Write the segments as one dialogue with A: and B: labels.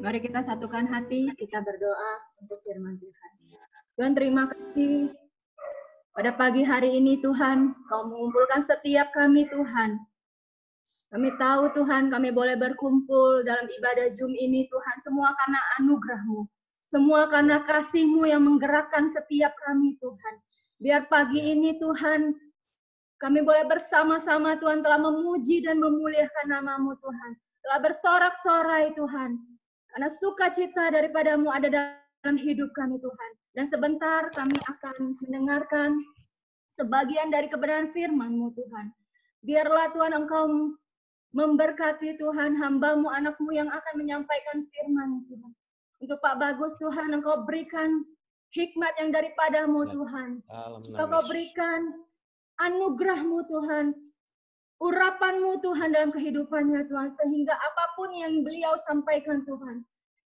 A: Mari kita satukan hati, kita berdoa untuk firman Tuhan. Tuhan, terima kasih pada pagi hari ini Tuhan, Kau mengumpulkan setiap kami Tuhan. Kami tahu Tuhan, kami boleh berkumpul dalam ibadah Zoom ini Tuhan, semua karena anugerah-Mu. Semua karena kasih-Mu yang menggerakkan setiap kami Tuhan. Biar pagi ini Tuhan, kami boleh bersama-sama Tuhan telah memuji dan memuliakan nama-Mu Tuhan. Telah bersorak-sorai Tuhan. Karena sukacita daripadamu ada dalam hidup kami Tuhan. Dan sebentar kami akan mendengarkan sebagian dari kebenaran firman-Mu Tuhan. Biarlah Tuhan Engkau memberkati Tuhan hamba-Mu, anak-Mu yang akan menyampaikan firman Tuhan. Untuk Pak Bagus Tuhan Engkau berikan hikmat yang daripadamu Tuhan. Engkau berikan anugerah-Mu Tuhan. Urapan-Mu Tuhan dalam kehidupannya Tuhan, sehingga apapun yang beliau sampaikan Tuhan,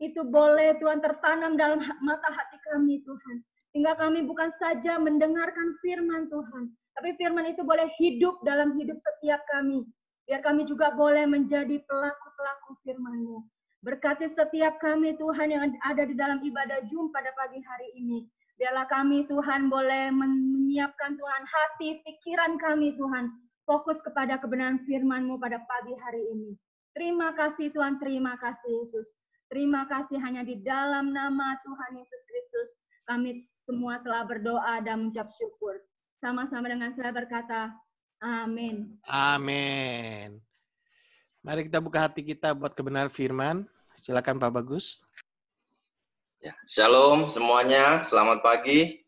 A: itu boleh Tuhan tertanam dalam mata hati kami Tuhan. Sehingga kami bukan saja mendengarkan firman Tuhan, tapi firman itu boleh hidup dalam hidup setiap kami. Biar kami juga boleh menjadi pelaku-pelaku firman-Mu. Berkati setiap kami Tuhan yang ada di dalam ibadah Zoom pada pagi hari ini. Biarlah kami Tuhan boleh menyiapkan Tuhan hati, pikiran kami Tuhan, fokus kepada kebenaran firman-Mu pada pagi hari ini. Terima kasih Tuhan, terima kasih Yesus. Terima kasih hanya di dalam nama Tuhan Yesus Kristus kami semua telah berdoa dan mengucap syukur. Sama-sama dengan saya berkata, amin.
B: Amin. Mari kita buka hati kita buat kebenaran firman. Silakan Pak Bagus.
C: Ya, shalom semuanya, selamat pagi.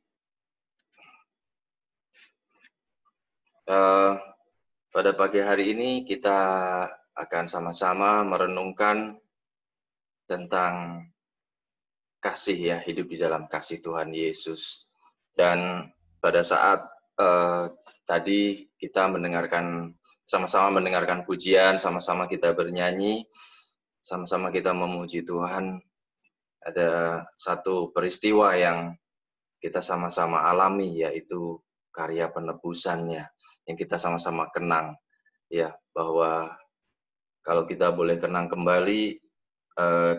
C: Pada pagi hari ini kita akan sama-sama merenungkan tentang kasih ya, hidup di dalam kasih Tuhan Yesus. Dan pada saat tadi kita sama-sama mendengarkan pujian, sama-sama kita bernyanyi, sama-sama kita memuji Tuhan. Ada satu peristiwa yang kita sama-sama alami, yaitu karya penebusannya yang kita sama-sama kenang, ya, bahwa kalau kita boleh kenang kembali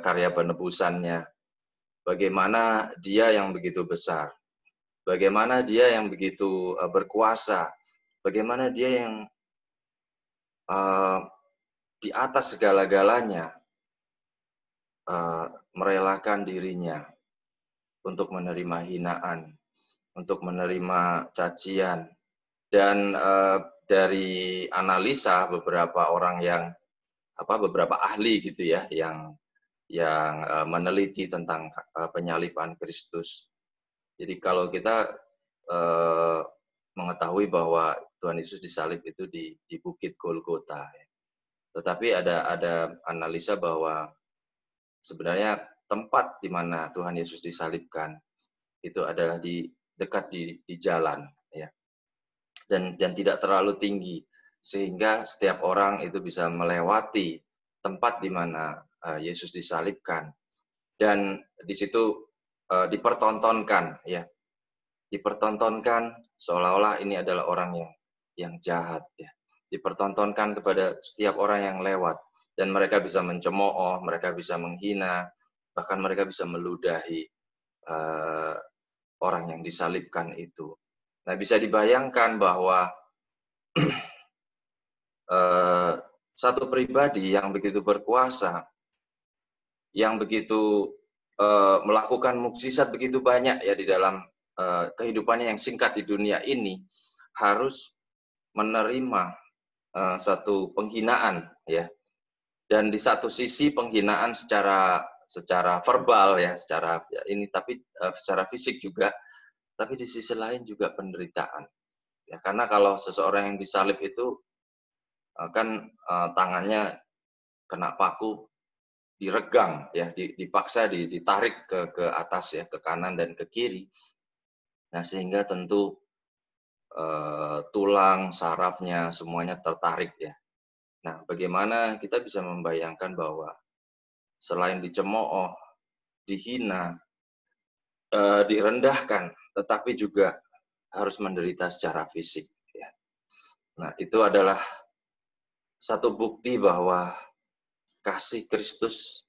C: karya penebusannya, bagaimana Dia yang begitu besar, bagaimana Dia yang begitu berkuasa, bagaimana Dia yang di atas segala-galanya merelakan dirinya untuk menerima hinaan, untuk menerima cacian. Dan dari analisa beberapa orang beberapa ahli gitu ya, yang meneliti tentang penyaliban Kristus. Jadi kalau kita mengetahui bahwa Tuhan Yesus disalib itu di Bukit Golgota, tetapi ada analisa bahwa sebenarnya tempat di mana Tuhan Yesus disalibkan itu adalah dekat di jalan, ya, dan tidak terlalu tinggi sehingga setiap orang itu bisa melewati tempat di mana Yesus disalibkan, dan di situ dipertontonkan, ya, dipertontonkan seolah-olah ini adalah orang yang jahat, ya, dipertontonkan kepada setiap orang yang lewat, dan mereka bisa mencemooh, mereka bisa menghina, bahkan mereka bisa meludahi orang yang disalibkan itu. Nah, bisa dibayangkan bahwa satu pribadi yang begitu berkuasa, yang begitu melakukan mukjizat begitu banyak ya di dalam kehidupannya yang singkat di dunia ini, harus menerima satu penghinaan, ya. Dan di satu sisi penghinaan secara verbal, ya, tapi secara fisik juga, tapi di sisi lain juga penderitaan. Ya, karena kalau seseorang yang disalib itu kan tangannya kena paku, diregang, ya, dipaksa ditarik ke atas, ya, ke kanan dan ke kiri. Nah, sehingga tentu tulang, sarafnya semuanya tertarik, ya. Nah, bagaimana kita bisa membayangkan bahwa selain dicemooh, dihina, direndahkan, tetapi juga harus menderita secara fisik, ya. Nah, itu adalah satu bukti bahwa kasih Kristus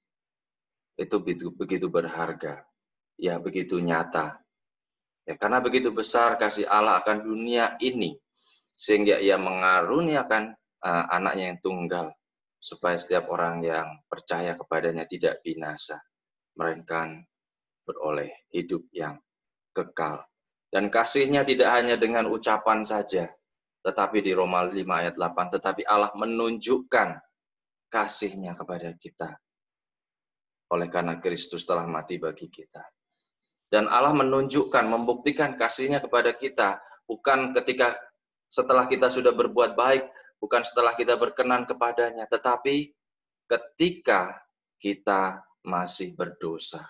C: itu begitu berharga, ya begitu nyata. Ya, karena begitu besar kasih Allah akan dunia ini, sehingga ia mengaruniakan anaknya yang tunggal, supaya setiap orang yang percaya kepadanya tidak binasa, melainkan beroleh hidup yang kekal. Dan kasihnya tidak hanya dengan ucapan saja, tetapi di Roma 5 ayat 8, tetapi Allah menunjukkan kasihnya kepada kita, oleh karena Kristus telah mati bagi kita. Dan Allah menunjukkan, membuktikan kasihnya kepada kita, bukan ketika setelah kita sudah berbuat baik, bukan setelah kita berkenan kepadanya, tetapi ketika kita masih berdosa.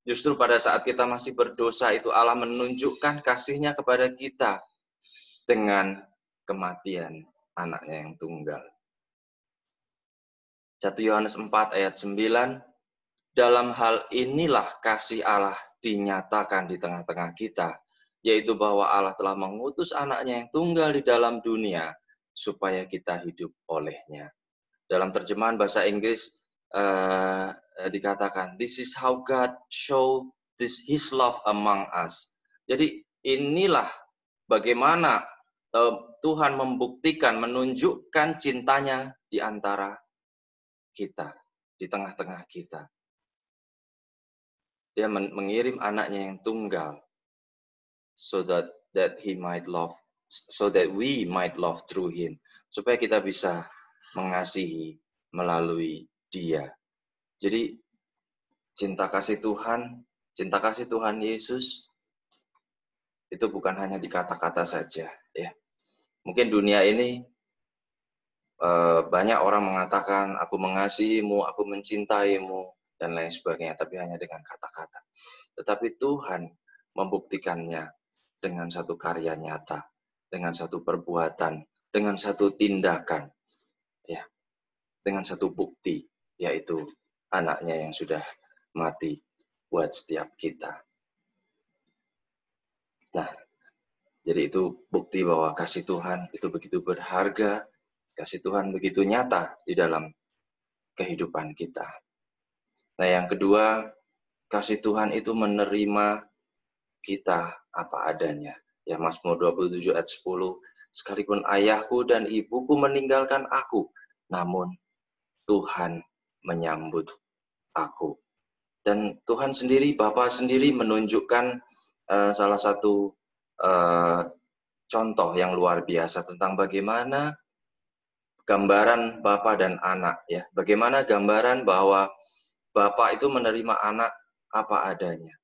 C: Justru pada saat kita masih berdosa itu Allah menunjukkan kasihnya kepada kita dengan kematian anaknya yang tunggal. 1 Yohanes 4 ayat 9, dalam hal inilah kasih Allah dinyatakan di tengah-tengah kita, yaitu bahwa Allah telah mengutus anaknya yang tunggal di dalam dunia, supaya kita hidup olehnya. Dalam terjemahan bahasa Inggris dikatakan, this is how God show his love among us. Jadi inilah bagaimana Tuhan membuktikan, menunjukkan cintanya di antara kita, di tengah-tengah kita. Dia mengirim anaknya yang tunggal, so that he might love, so that we might love through him, supaya kita bisa mengasihi melalui dia. Jadi cinta kasih Tuhan Yesus itu bukan hanya di kata-kata saja, ya. Mungkin dunia ini banyak orang mengatakan aku mengasihimu, aku mencintaimu, dan lain sebagainya, tapi hanya dengan kata-kata. Tetapi Tuhan membuktikannya dengan satu karya nyata, dengan satu perbuatan, dengan satu tindakan, ya, dengan satu bukti, yaitu anaknya yang sudah mati buat setiap kita. Nah, jadi itu bukti bahwa kasih Tuhan itu begitu berharga, kasih Tuhan begitu nyata di dalam kehidupan kita. Nah, yang kedua, kasih Tuhan itu menerima kita apa adanya. Ya, Mazmur 27 ayat 10, sekalipun ayahku dan ibuku meninggalkan aku, namun Tuhan menyambut aku. Dan Tuhan sendiri, Bapa sendiri menunjukkan salah satu contoh yang luar biasa tentang bagaimana gambaran Bapa dan anak, ya. Bagaimana gambaran bahwa Bapa itu menerima anak apa adanya,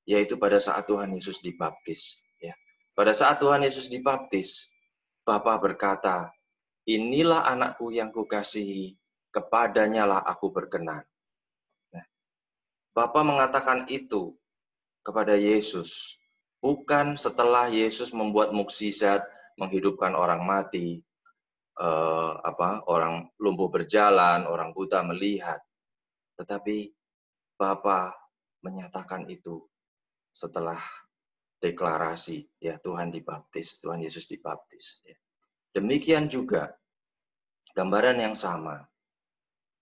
C: yaitu pada saat Tuhan Yesus dibaptis, ya. Pada saat Tuhan Yesus dibaptis, Bapa berkata, inilah anakku yang kukasihi, kepadanya lah aku berkenan. Nah, Bapa mengatakan itu kepada Yesus, bukan setelah Yesus membuat mukjizat, menghidupkan orang mati, orang lumpuh berjalan, orang buta melihat. Tetapi Bapa menyatakan itu setelah deklarasi, ya, Tuhan dibaptis, Tuhan Yesus dibaptis. Ya. Demikian juga gambaran yang sama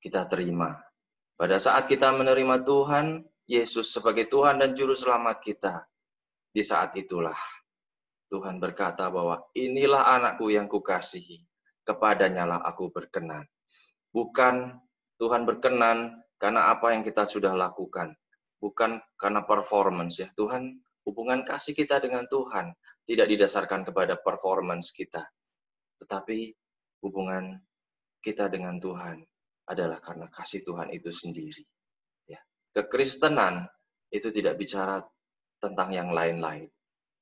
C: kita terima pada saat kita menerima Tuhan Yesus sebagai Tuhan dan Juru Selamat kita. Di saat itulah Tuhan berkata bahwa inilah anakku yang kukasihi, kepadanya lah aku berkenan. Bukan Tuhan berkenan karena apa yang kita sudah lakukan, bukan karena performance, ya. Tuhan, hubungan kasih kita dengan Tuhan tidak didasarkan kepada performance kita, tetapi hubungan kita dengan Tuhan adalah karena kasih Tuhan itu sendiri. Ya. Kekristenan itu tidak bicara tentang yang lain-lain.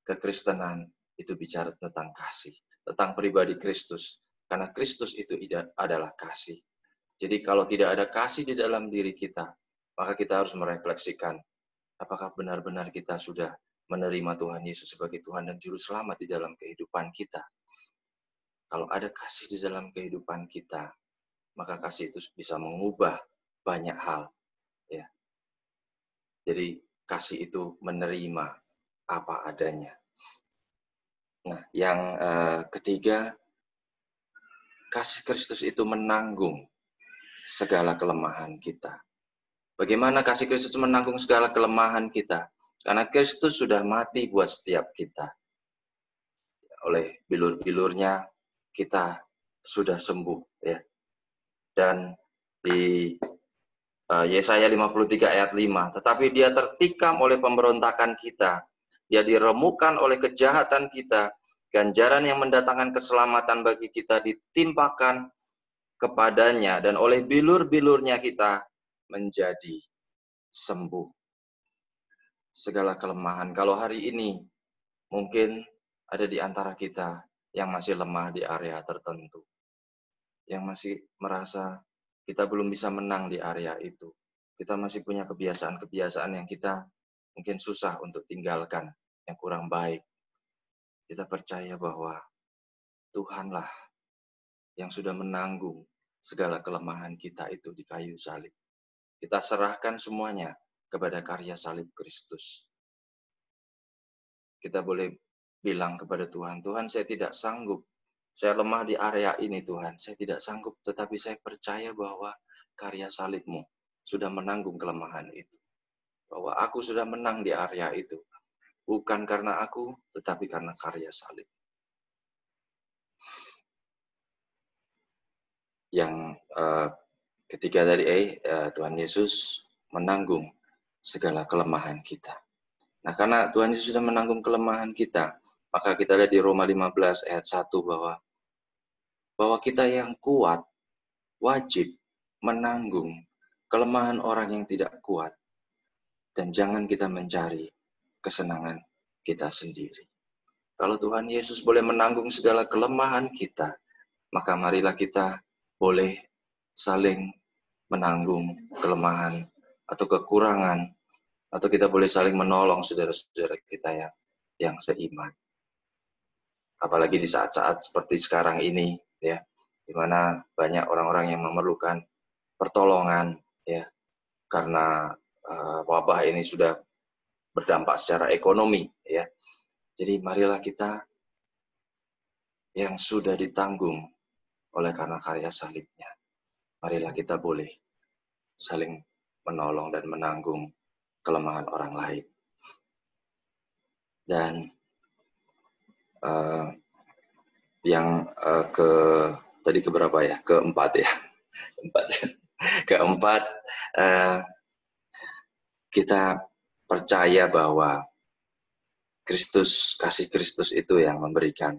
C: Kekristenan itu bicara tentang kasih, tentang pribadi Kristus, karena Kristus itu adalah kasih. Jadi kalau tidak ada kasih di dalam diri kita, maka kita harus merefleksikan apakah benar-benar kita sudah menerima Tuhan Yesus sebagai Tuhan dan Juru Selamat di dalam kehidupan kita. Kalau ada kasih di dalam kehidupan kita, maka kasih itu bisa mengubah banyak hal. Ya. Jadi kasih itu menerima apa adanya. Nah, yang ketiga, kasih Kristus itu menanggung segala kelemahan kita. Bagaimana kasih Kristus menanggung segala kelemahan kita. Karena Kristus sudah mati buat setiap kita. Oleh bilur-bilurnya kita sudah sembuh. Ya. Dan di Yesaya 53 ayat 5. Tetapi dia tertikam oleh pemberontakan kita. Dia diremukkan oleh kejahatan kita. Ganjaran yang mendatangkan keselamatan bagi kita ditimpakan kepadanya. Dan oleh bilur-bilurnya kita menjadi sembuh. Segala kelemahan. Kalau hari ini mungkin ada di antara kita yang masih lemah di area tertentu. Yang masih merasa kita belum bisa menang di area itu. Kita masih punya kebiasaan-kebiasaan yang kita mungkin susah untuk tinggalkan, yang kurang baik. Kita percaya bahwa Tuhanlah yang sudah menanggung segala kelemahan kita itu di kayu salib. Kita serahkan semuanya kepada karya salib Kristus. Kita boleh bilang kepada Tuhan, Tuhan saya tidak sanggup. Saya lemah di area ini Tuhan, saya tidak sanggup, tetapi saya percaya bahwa karya salib-Mu sudah menanggung kelemahan itu. Bahwa aku sudah menang di area itu. Bukan karena aku, tetapi karena karya salib. Yang ketiga tadi, Tuhan Yesus menanggung segala kelemahan kita. Nah, karena Tuhan Yesus sudah menanggung kelemahan kita, maka kita lihat di Roma 15 ayat 1 bahwa kita yang kuat wajib menanggung kelemahan orang yang tidak kuat. Dan jangan kita mencari kesenangan kita sendiri. Kalau Tuhan Yesus boleh menanggung segala kelemahan kita, maka marilah kita boleh saling menanggung kelemahan atau kekurangan, atau kita boleh saling menolong saudara-saudara kita yang seiman. Apalagi di saat-saat seperti sekarang ini, ya, di mana banyak orang-orang yang memerlukan pertolongan, ya, karena wabah ini sudah berdampak secara ekonomi, ya. Jadi marilah kita yang sudah ditanggung oleh karena karya salibnya, marilah kita boleh saling menolong dan menanggung kelemahan orang lain. Dan tadi keberapa ya? Keempat ya. Keempat, kita percaya bahwa kasih Kristus itu yang memberikan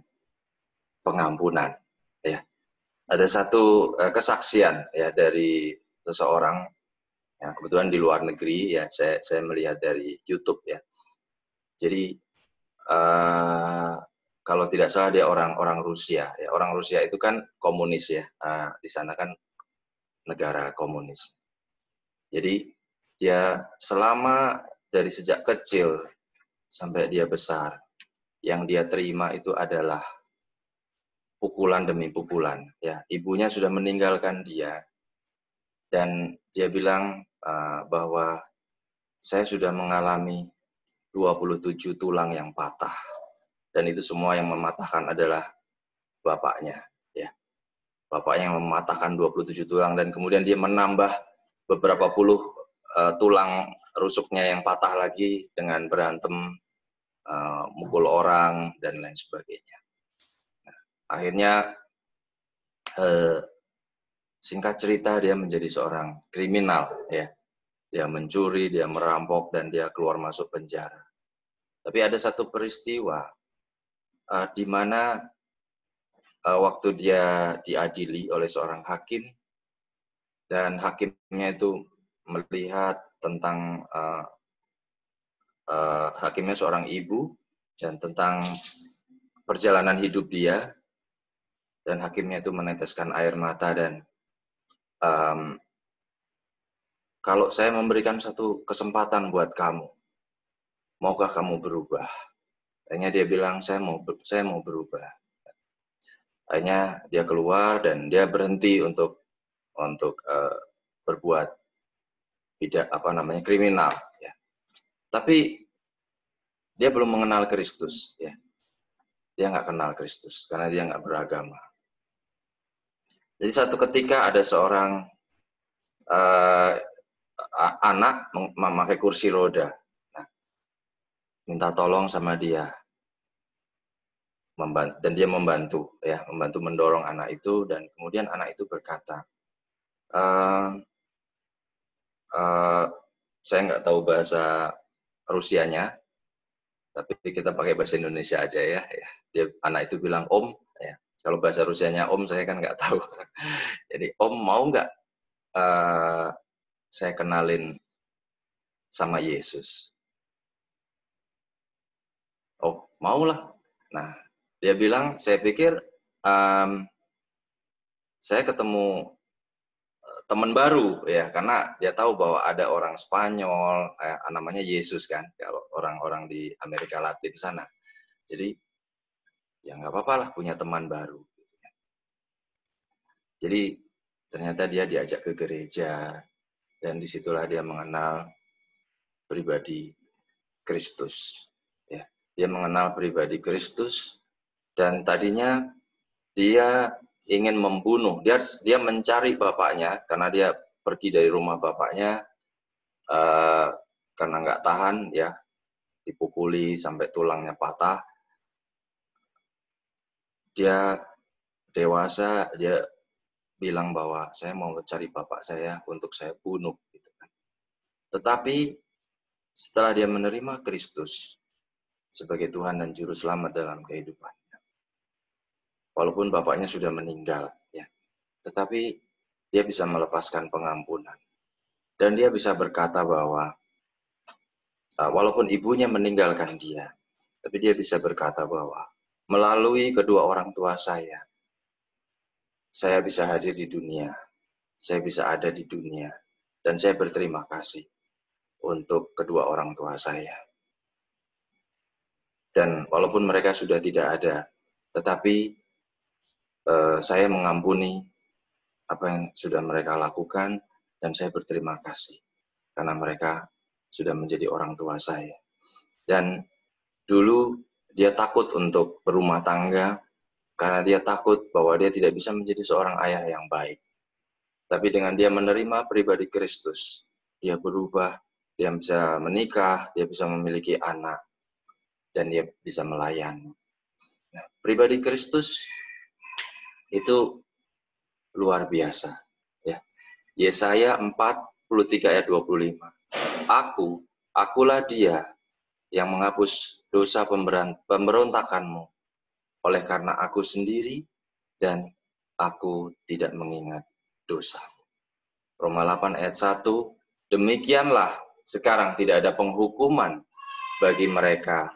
C: pengampunan. Ya. Ada satu kesaksian ya dari seseorang yang kebetulan di luar negeri, ya saya melihat dari YouTube ya. Jadi kalau tidak salah dia orang Rusia. Ya. Orang Rusia itu kan komunis ya. Di sana kan negara komunis. Jadi dia selama dari sejak kecil sampai dia besar, yang dia terima itu adalah pukulan demi pukulan. Ya, ibunya sudah meninggalkan dia, dan dia bilang bahwa saya sudah mengalami 27 tulang yang patah, dan itu semua yang mematahkan adalah bapaknya. Ya, bapaknya yang mematahkan 27 tulang, dan kemudian dia menambah beberapa puluh tulang rusuknya yang patah lagi dengan berantem, mukul orang, dan lain sebagainya. Nah, akhirnya, singkat cerita, dia menjadi seorang kriminal. Ya. Dia mencuri, dia merampok, dan dia keluar masuk penjara. Tapi ada satu peristiwa di mana waktu dia diadili oleh seorang hakim, dan hakimnya itu melihat tentang hakimnya seorang ibu dan tentang perjalanan hidup dia, dan hakimnya itu meneteskan air mata, dan kalau saya memberikan satu kesempatan buat kamu, maukah kamu berubah? Akhirnya dia bilang saya mau berubah. Akhirnya dia keluar dan dia berhenti untuk berbuat kriminal. Ya. Tapi dia belum mengenal Kristus. Ya. Dia nggak kenal Kristus karena dia nggak beragama. Jadi satu ketika ada seorang anak memakai kursi roda. Nah, minta tolong sama dia. Dan dia membantu mendorong anak itu, dan kemudian anak itu berkata, saya nggak tahu bahasa Rusianya, tapi kita pakai bahasa Indonesia aja ya. Anak itu bilang Om, ya. Kalau bahasa Rusianya Om saya kan nggak tahu. Jadi Om mau nggak saya kenalin sama Yesus? Oh, maulah. Nah, dia bilang, saya pikir saya ketemu teman baru ya, karena dia tahu bahwa ada orang Spanyol namanya Yesus kan, kalau orang-orang di Amerika Latin sana. Jadi ya nggak apa-apa lah punya teman baru. Jadi ternyata dia diajak ke gereja, dan disitulah dia mengenal pribadi Kristus. Ya, dia mengenal pribadi Kristus, dan tadinya dia ingin membunuh. Dia mencari bapaknya karena dia pergi dari rumah bapaknya karena nggak tahan, ya, dipukuli sampai tulangnya patah. Dia dewasa, dia bilang bahwa saya mau mencari bapak saya untuk saya bunuh. Gitu kan. Tetapi setelah dia menerima Kristus sebagai Tuhan dan Juru Selamat dalam kehidupannya, walaupun bapaknya sudah meninggal, ya, tetapi dia bisa melepaskan pengampunan. Dan dia bisa berkata bahwa walaupun ibunya meninggalkan dia, tapi dia bisa berkata bahwa melalui kedua orang tua saya bisa hadir di dunia, saya bisa ada di dunia, dan saya berterima kasih untuk kedua orang tua saya. Dan walaupun mereka sudah tidak ada, tetapi saya mengampuni apa yang sudah mereka lakukan, dan saya berterima kasih karena mereka sudah menjadi orang tua saya. Dan dulu dia takut untuk berumah tangga karena dia takut bahwa dia tidak bisa menjadi seorang ayah yang baik. Tapi dengan dia menerima pribadi Kristus, dia berubah, dia bisa menikah, dia bisa memiliki anak, dan dia bisa melayani. Nah, pribadi Kristus itu luar biasa. Ya. Yesaya 43 ayat 25. Akulah dia yang menghapus dosa pemberontakanmu, oleh karena aku sendiri dan aku tidak mengingat dosa. Roma 8 ayat 1, demikianlah sekarang tidak ada penghukuman bagi mereka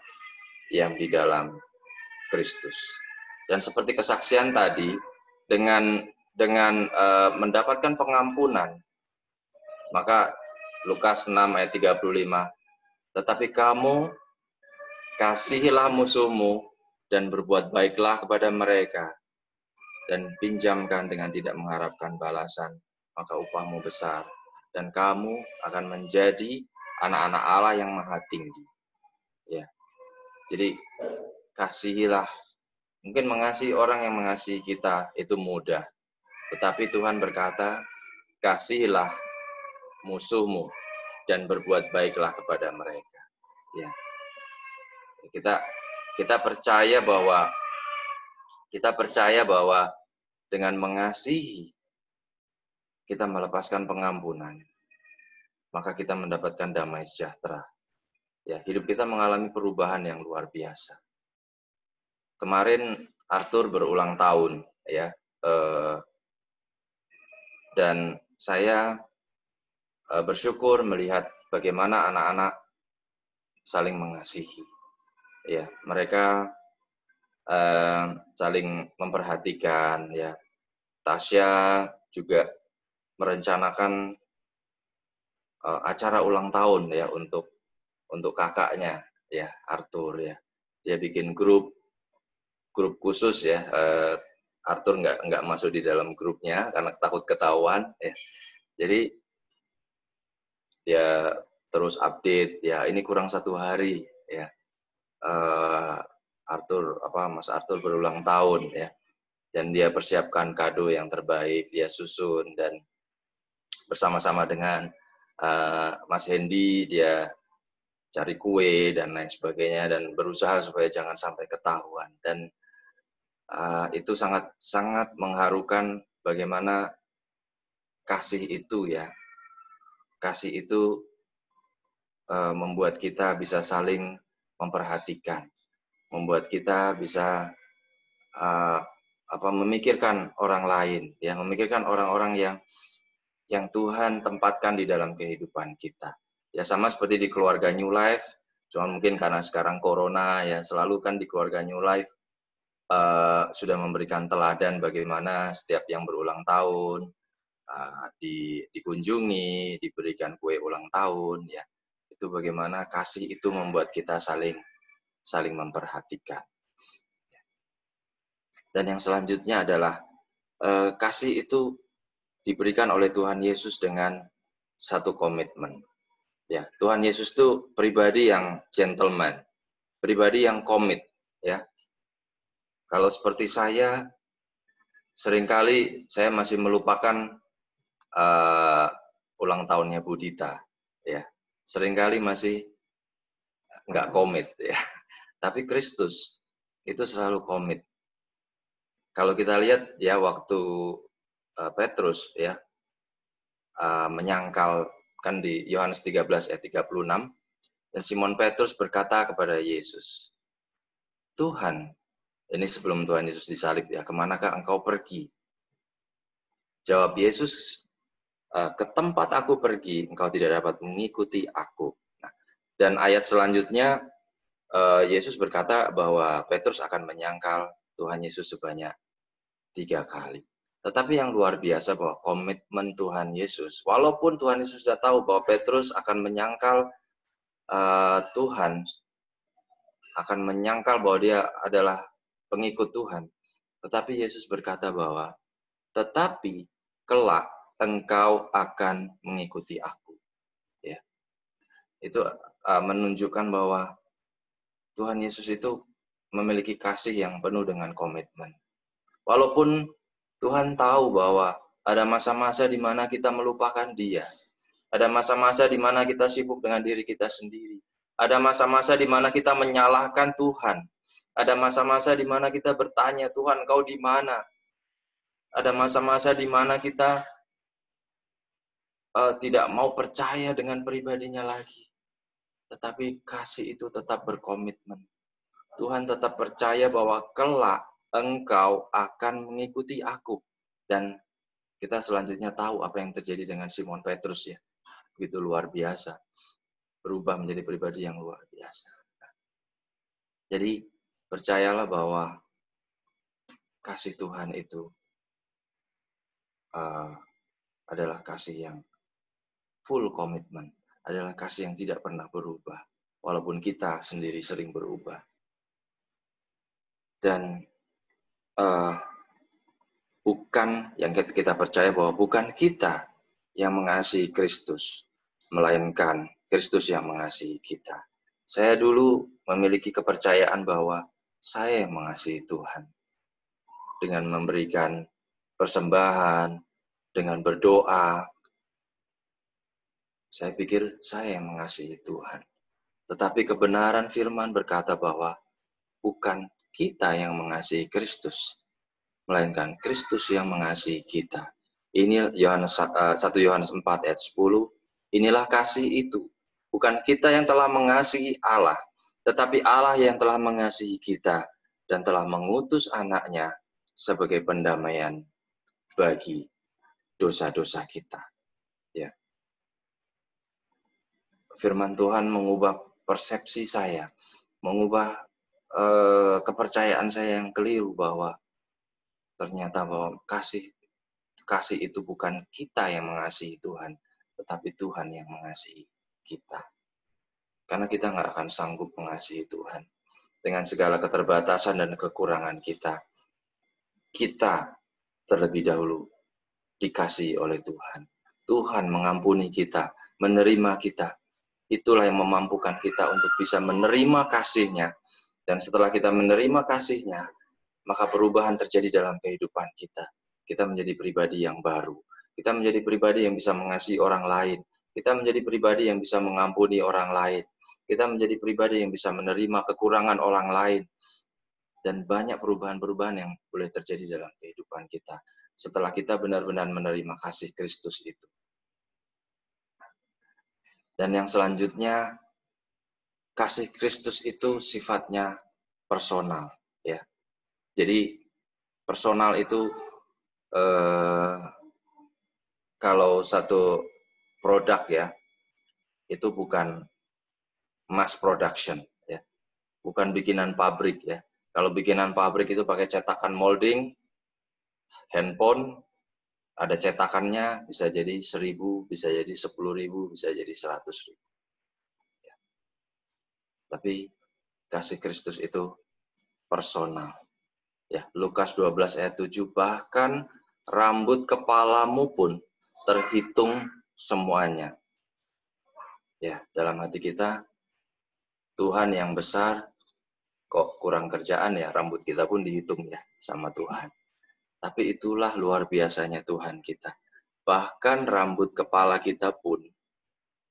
C: yang di dalam Kristus. Dan seperti kesaksian tadi, dengan mendapatkan pengampunan, maka Lukas 6 ayat 35, tetapi kamu kasihilah musuhmu dan berbuat baiklah kepada mereka, dan pinjamkan dengan tidak mengharapkan balasan, maka upahmu besar, dan kamu akan menjadi anak-anak Allah yang maha tinggi. Ya. Jadi kasihilah. Mungkin mengasihi orang yang mengasihi kita itu mudah, tetapi Tuhan berkata, kasihilah musuhmu dan berbuat baiklah kepada mereka. Ya. Kita percaya bahwa dengan mengasihi, kita melepaskan pengampunan, maka kita mendapatkan damai sejahtera. Ya, hidup kita mengalami perubahan yang luar biasa. Kemarin Arthur berulang tahun, ya, dan saya bersyukur melihat bagaimana anak-anak saling mengasihi. Ya, mereka saling memperhatikan. Ya, Tasya juga merencanakan acara ulang tahun, ya, untuk kakaknya, ya, Arthur, ya. Dia bikin grup khusus, ya. Arthur nggak masuk di dalam grupnya karena takut ketahuan, ya. Jadi dia terus update, ya, ini kurang 1 hari, ya. Mas Arthur berulang tahun, ya. Dan dia persiapkan kado yang terbaik, dia susun, dan bersama-sama dengan Mas Hendy dia cari kue dan lain sebagainya dan berusaha supaya jangan sampai ketahuan. Dan itu sangat mengharukan bagaimana kasih itu ya. Kasih itu membuat kita bisa saling memperhatikan, membuat kita bisa memikirkan orang lain, ya, memikirkan orang-orang yang Tuhan tempatkan di dalam kehidupan kita. Ya sama seperti di keluarga New Life, cuma mungkin karena sekarang corona ya selalu kan di keluarga New Life sudah memberikan teladan bagaimana setiap yang berulang tahun dikunjungi, diberikan kue ulang tahun, ya itu bagaimana kasih itu membuat kita saling memperhatikan. Dan yang selanjutnya adalah kasih itu diberikan oleh Tuhan Yesus dengan satu komitmen. Ya, Tuhan Yesus itu pribadi yang gentleman, pribadi yang komit. Ya, kalau seperti saya, seringkali saya masih melupakan ulang tahunnya Bu Dita. Ya, seringkali masih nggak komit. Ya, tapi Kristus itu selalu komit. Kalau kita lihat ya waktu Petrus ya menyangkal kan di Yohanes 13 ayat 36, dan Simon Petrus berkata kepada Yesus, Tuhan, ini sebelum Tuhan Yesus disalib ya, kemanakah engkau pergi? Jawab Yesus, ke tempat aku pergi, engkau tidak dapat mengikuti aku. Nah, dan ayat selanjutnya Yesus berkata bahwa Petrus akan menyangkal Tuhan Yesus sebanyak 3 kali. Tetapi yang luar biasa bahwa komitmen Tuhan Yesus, walaupun Tuhan Yesus sudah tahu bahwa Petrus akan menyangkal Tuhan, akan menyangkal bahwa dia adalah pengikut Tuhan, tetapi Yesus berkata bahwa, tetapi kelak engkau akan mengikuti aku. Ya, itu menunjukkan bahwa Tuhan Yesus itu memiliki kasih yang penuh dengan komitmen. Walaupun Tuhan tahu bahwa ada masa-masa di mana kita melupakan Dia. Ada masa-masa di mana kita sibuk dengan diri kita sendiri. Ada masa-masa di mana kita menyalahkan Tuhan. Ada masa-masa di mana kita bertanya, Tuhan, Kau di mana? Ada masa-masa di mana kita tidak mau percaya dengan pribadinya lagi. Tetapi kasih itu tetap berkomitmen. Tuhan tetap percaya bahwa kelak engkau akan mengikuti aku. Dan kita selanjutnya tahu apa yang terjadi dengan Simon Petrus ya. Begitu luar biasa. Berubah menjadi pribadi yang luar biasa. Jadi percayalah bahwa kasih Tuhan itu adalah kasih yang full komitmen. Adalah kasih yang tidak pernah berubah. Walaupun kita sendiri sering berubah. Dan bukan yang kita percaya bahwa bukan kita yang mengasihi Kristus, melainkan Kristus yang mengasihi kita. Saya dulu memiliki kepercayaan bahwa saya mengasihi Tuhan dengan memberikan persembahan, dengan berdoa. Saya pikir saya yang mengasihi Tuhan. Tetapi kebenaran firman berkata bahwa bukan kita yang mengasihi Kristus, melainkan Kristus yang mengasihi kita. Ini 1 Yohanes 4 ayat 10. Inilah kasih itu. Bukan kita yang telah mengasihi Allah, tetapi Allah yang telah mengasihi kita dan telah mengutus anaknya sebagai pendamaian bagi dosa-dosa kita. Ya. Firman Tuhan mengubah persepsi saya, mengubah kepercayaan saya yang keliru bahwa ternyata bahwa kasih itu bukan kita yang mengasihi Tuhan, tetapi Tuhan yang mengasihi kita. Karena kita nggak akan sanggup mengasihi Tuhan. Dengan segala keterbatasan dan kekurangan kita, kita terlebih dahulu dikasihi oleh Tuhan. Tuhan mengampuni kita, menerima kita. Itulah yang memampukan kita untuk bisa menerima kasih-Nya. Dan setelah kita menerima kasih-Nya, maka perubahan terjadi dalam kehidupan kita. Kita menjadi pribadi yang baru. Kita menjadi pribadi yang bisa mengasihi orang lain. Kita menjadi pribadi yang bisa mengampuni orang lain. Kita menjadi pribadi yang bisa menerima kekurangan orang lain. Dan banyak perubahan-perubahan yang boleh terjadi dalam kehidupan kita setelah kita benar-benar menerima kasih Kristus itu. Dan yang selanjutnya, kasih Kristus itu sifatnya personal, ya. Jadi personal itu kalau satu produk ya, itu bukan mass production, ya, bukan bikinan pabrik ya. Kalau bikinan pabrik itu pakai cetakan molding, handphone, ada cetakannya, bisa jadi 1.000, bisa jadi 10.000, bisa jadi 100.000. Ya. Tapi kasih Kristus itu personal. Ya, Lukas 12 ayat 7, bahkan rambut kepalamu pun terhitung semuanya. Ya, dalam hati kita, Tuhan yang besar, kok kurang kerjaan ya, rambut kita pun dihitung ya sama Tuhan. Tapi itulah luar biasanya Tuhan kita. Bahkan rambut kepala kita pun,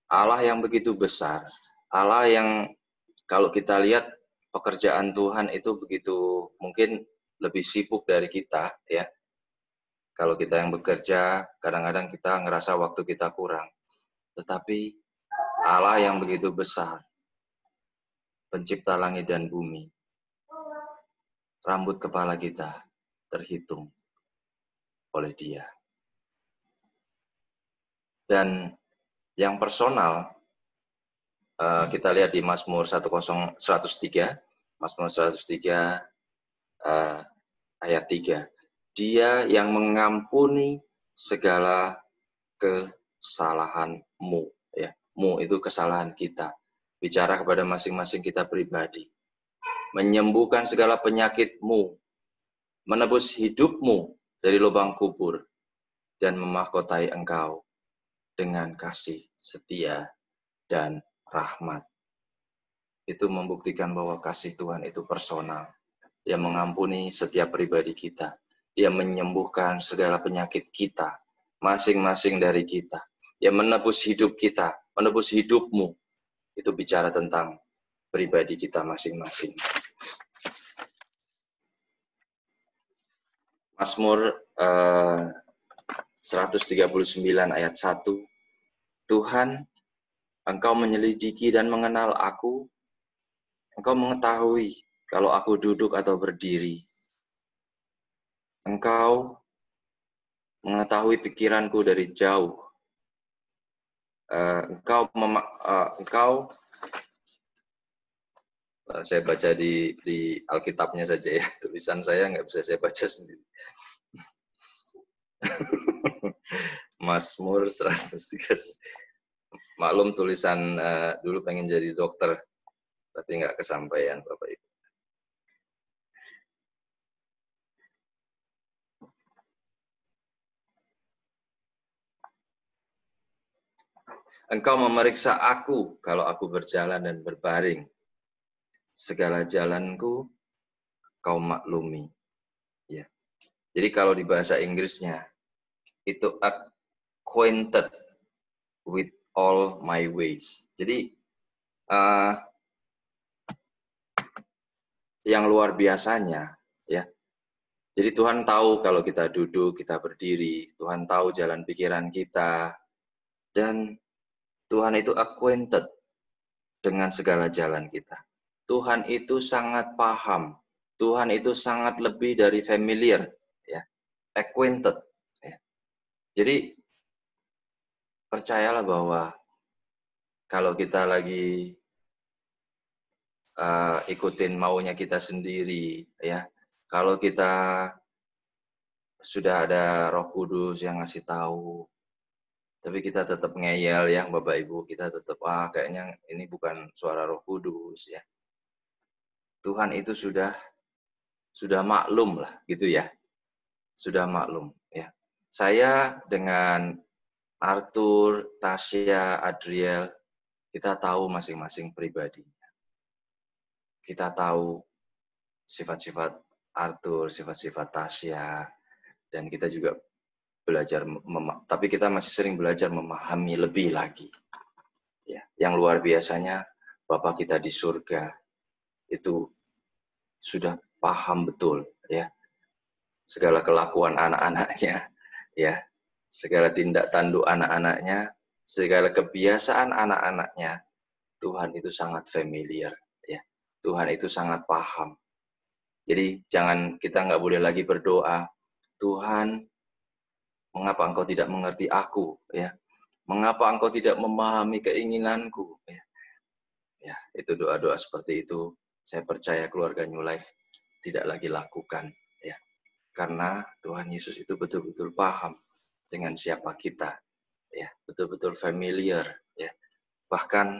C: Allah yang begitu besar, Allah yang kalau kita lihat pekerjaan Tuhan itu begitu mungkin lebih sibuk dari kita ya. Kalau kita yang bekerja, kadang-kadang kita ngerasa waktu kita kurang. Tetapi Allah yang begitu besar, pencipta langit dan bumi, rambut kepala kita terhitung oleh Dia. Dan yang personal, kita lihat di Mazmur 103, Mazmur 103 ayat 3. Dia yang mengampuni segala kesalahanmu. Ya, mu itu kesalahan kita. Bicara kepada masing-masing kita pribadi. Menyembuhkan segala penyakitmu. Menebus hidupmu dari lubang kubur. Dan memahkotai engkau dengan kasih, setia, dan rahmat. Itu membuktikan bahwa kasih Tuhan itu personal. Dia mengampuni setiap pribadi kita. Dia menyembuhkan segala penyakit kita, masing-masing dari kita. Dia menebus hidup kita, menebus hidupmu. Itu bicara tentang pribadi kita masing-masing. Mazmur 139 ayat 1. Tuhan, Engkau menyelidiki dan mengenal aku. Engkau mengetahui kalau aku duduk atau berdiri. Engkau mengetahui pikiranku dari jauh. Saya baca di Alkitabnya saja ya, tulisan saya nggak bisa saya baca sendiri. Mazmur 103. Maklum tulisan dulu pengen jadi dokter, tapi nggak kesampaian Bapak Ibu. Engkau memeriksa aku kalau aku berjalan dan berbaring. Segala jalanku kau maklumi. Ya. Jadi kalau di bahasa Inggrisnya itu acquainted with all my ways. Jadi yang luar biasanya ya. Jadi Tuhan tahu kalau kita duduk, kita berdiri, Tuhan tahu jalan pikiran kita, dan Tuhan itu acquainted dengan segala jalan kita. Tuhan itu sangat paham. Tuhan itu sangat lebih dari familiar, ya, acquainted. Ya. Jadi percayalah bahwa kalau kita lagi ikutin maunya kita sendiri, ya, kalau kita sudah ada Roh Kudus yang ngasih tahu, tapi kita tetap ngeyel ya Bapak Ibu, kita tetap kayaknya ini bukan suara Roh Kudus ya. Tuhan itu sudah maklum lah gitu ya. Sudah maklum ya. Saya dengan Arthur, Tasya, Adriel, kita tahu masing-masing pribadinya. Kita tahu sifat-sifat Arthur, sifat-sifat Tasya, dan kita juga tapi kita masih sering belajar memahami lebih lagi. Ya, yang luar biasanya Bapa kita di surga itu sudah paham betul ya segala kelakuan anak-anaknya, ya, segala tindak tanduk anak-anaknya, segala kebiasaan anak-anaknya. Tuhan itu sangat familiar, ya. Tuhan itu sangat paham. Jadi kita nggak boleh lagi berdoa, Tuhan, mengapa Engkau tidak mengerti aku, ya? Mengapa Engkau tidak memahami keinginanku, ya? Ya, itu doa-doa seperti itu. Saya percaya keluarga New Life tidak lagi lakukan, ya. Karena Tuhan Yesus itu betul-betul paham dengan siapa kita, ya, betul-betul familiar, ya. Bahkan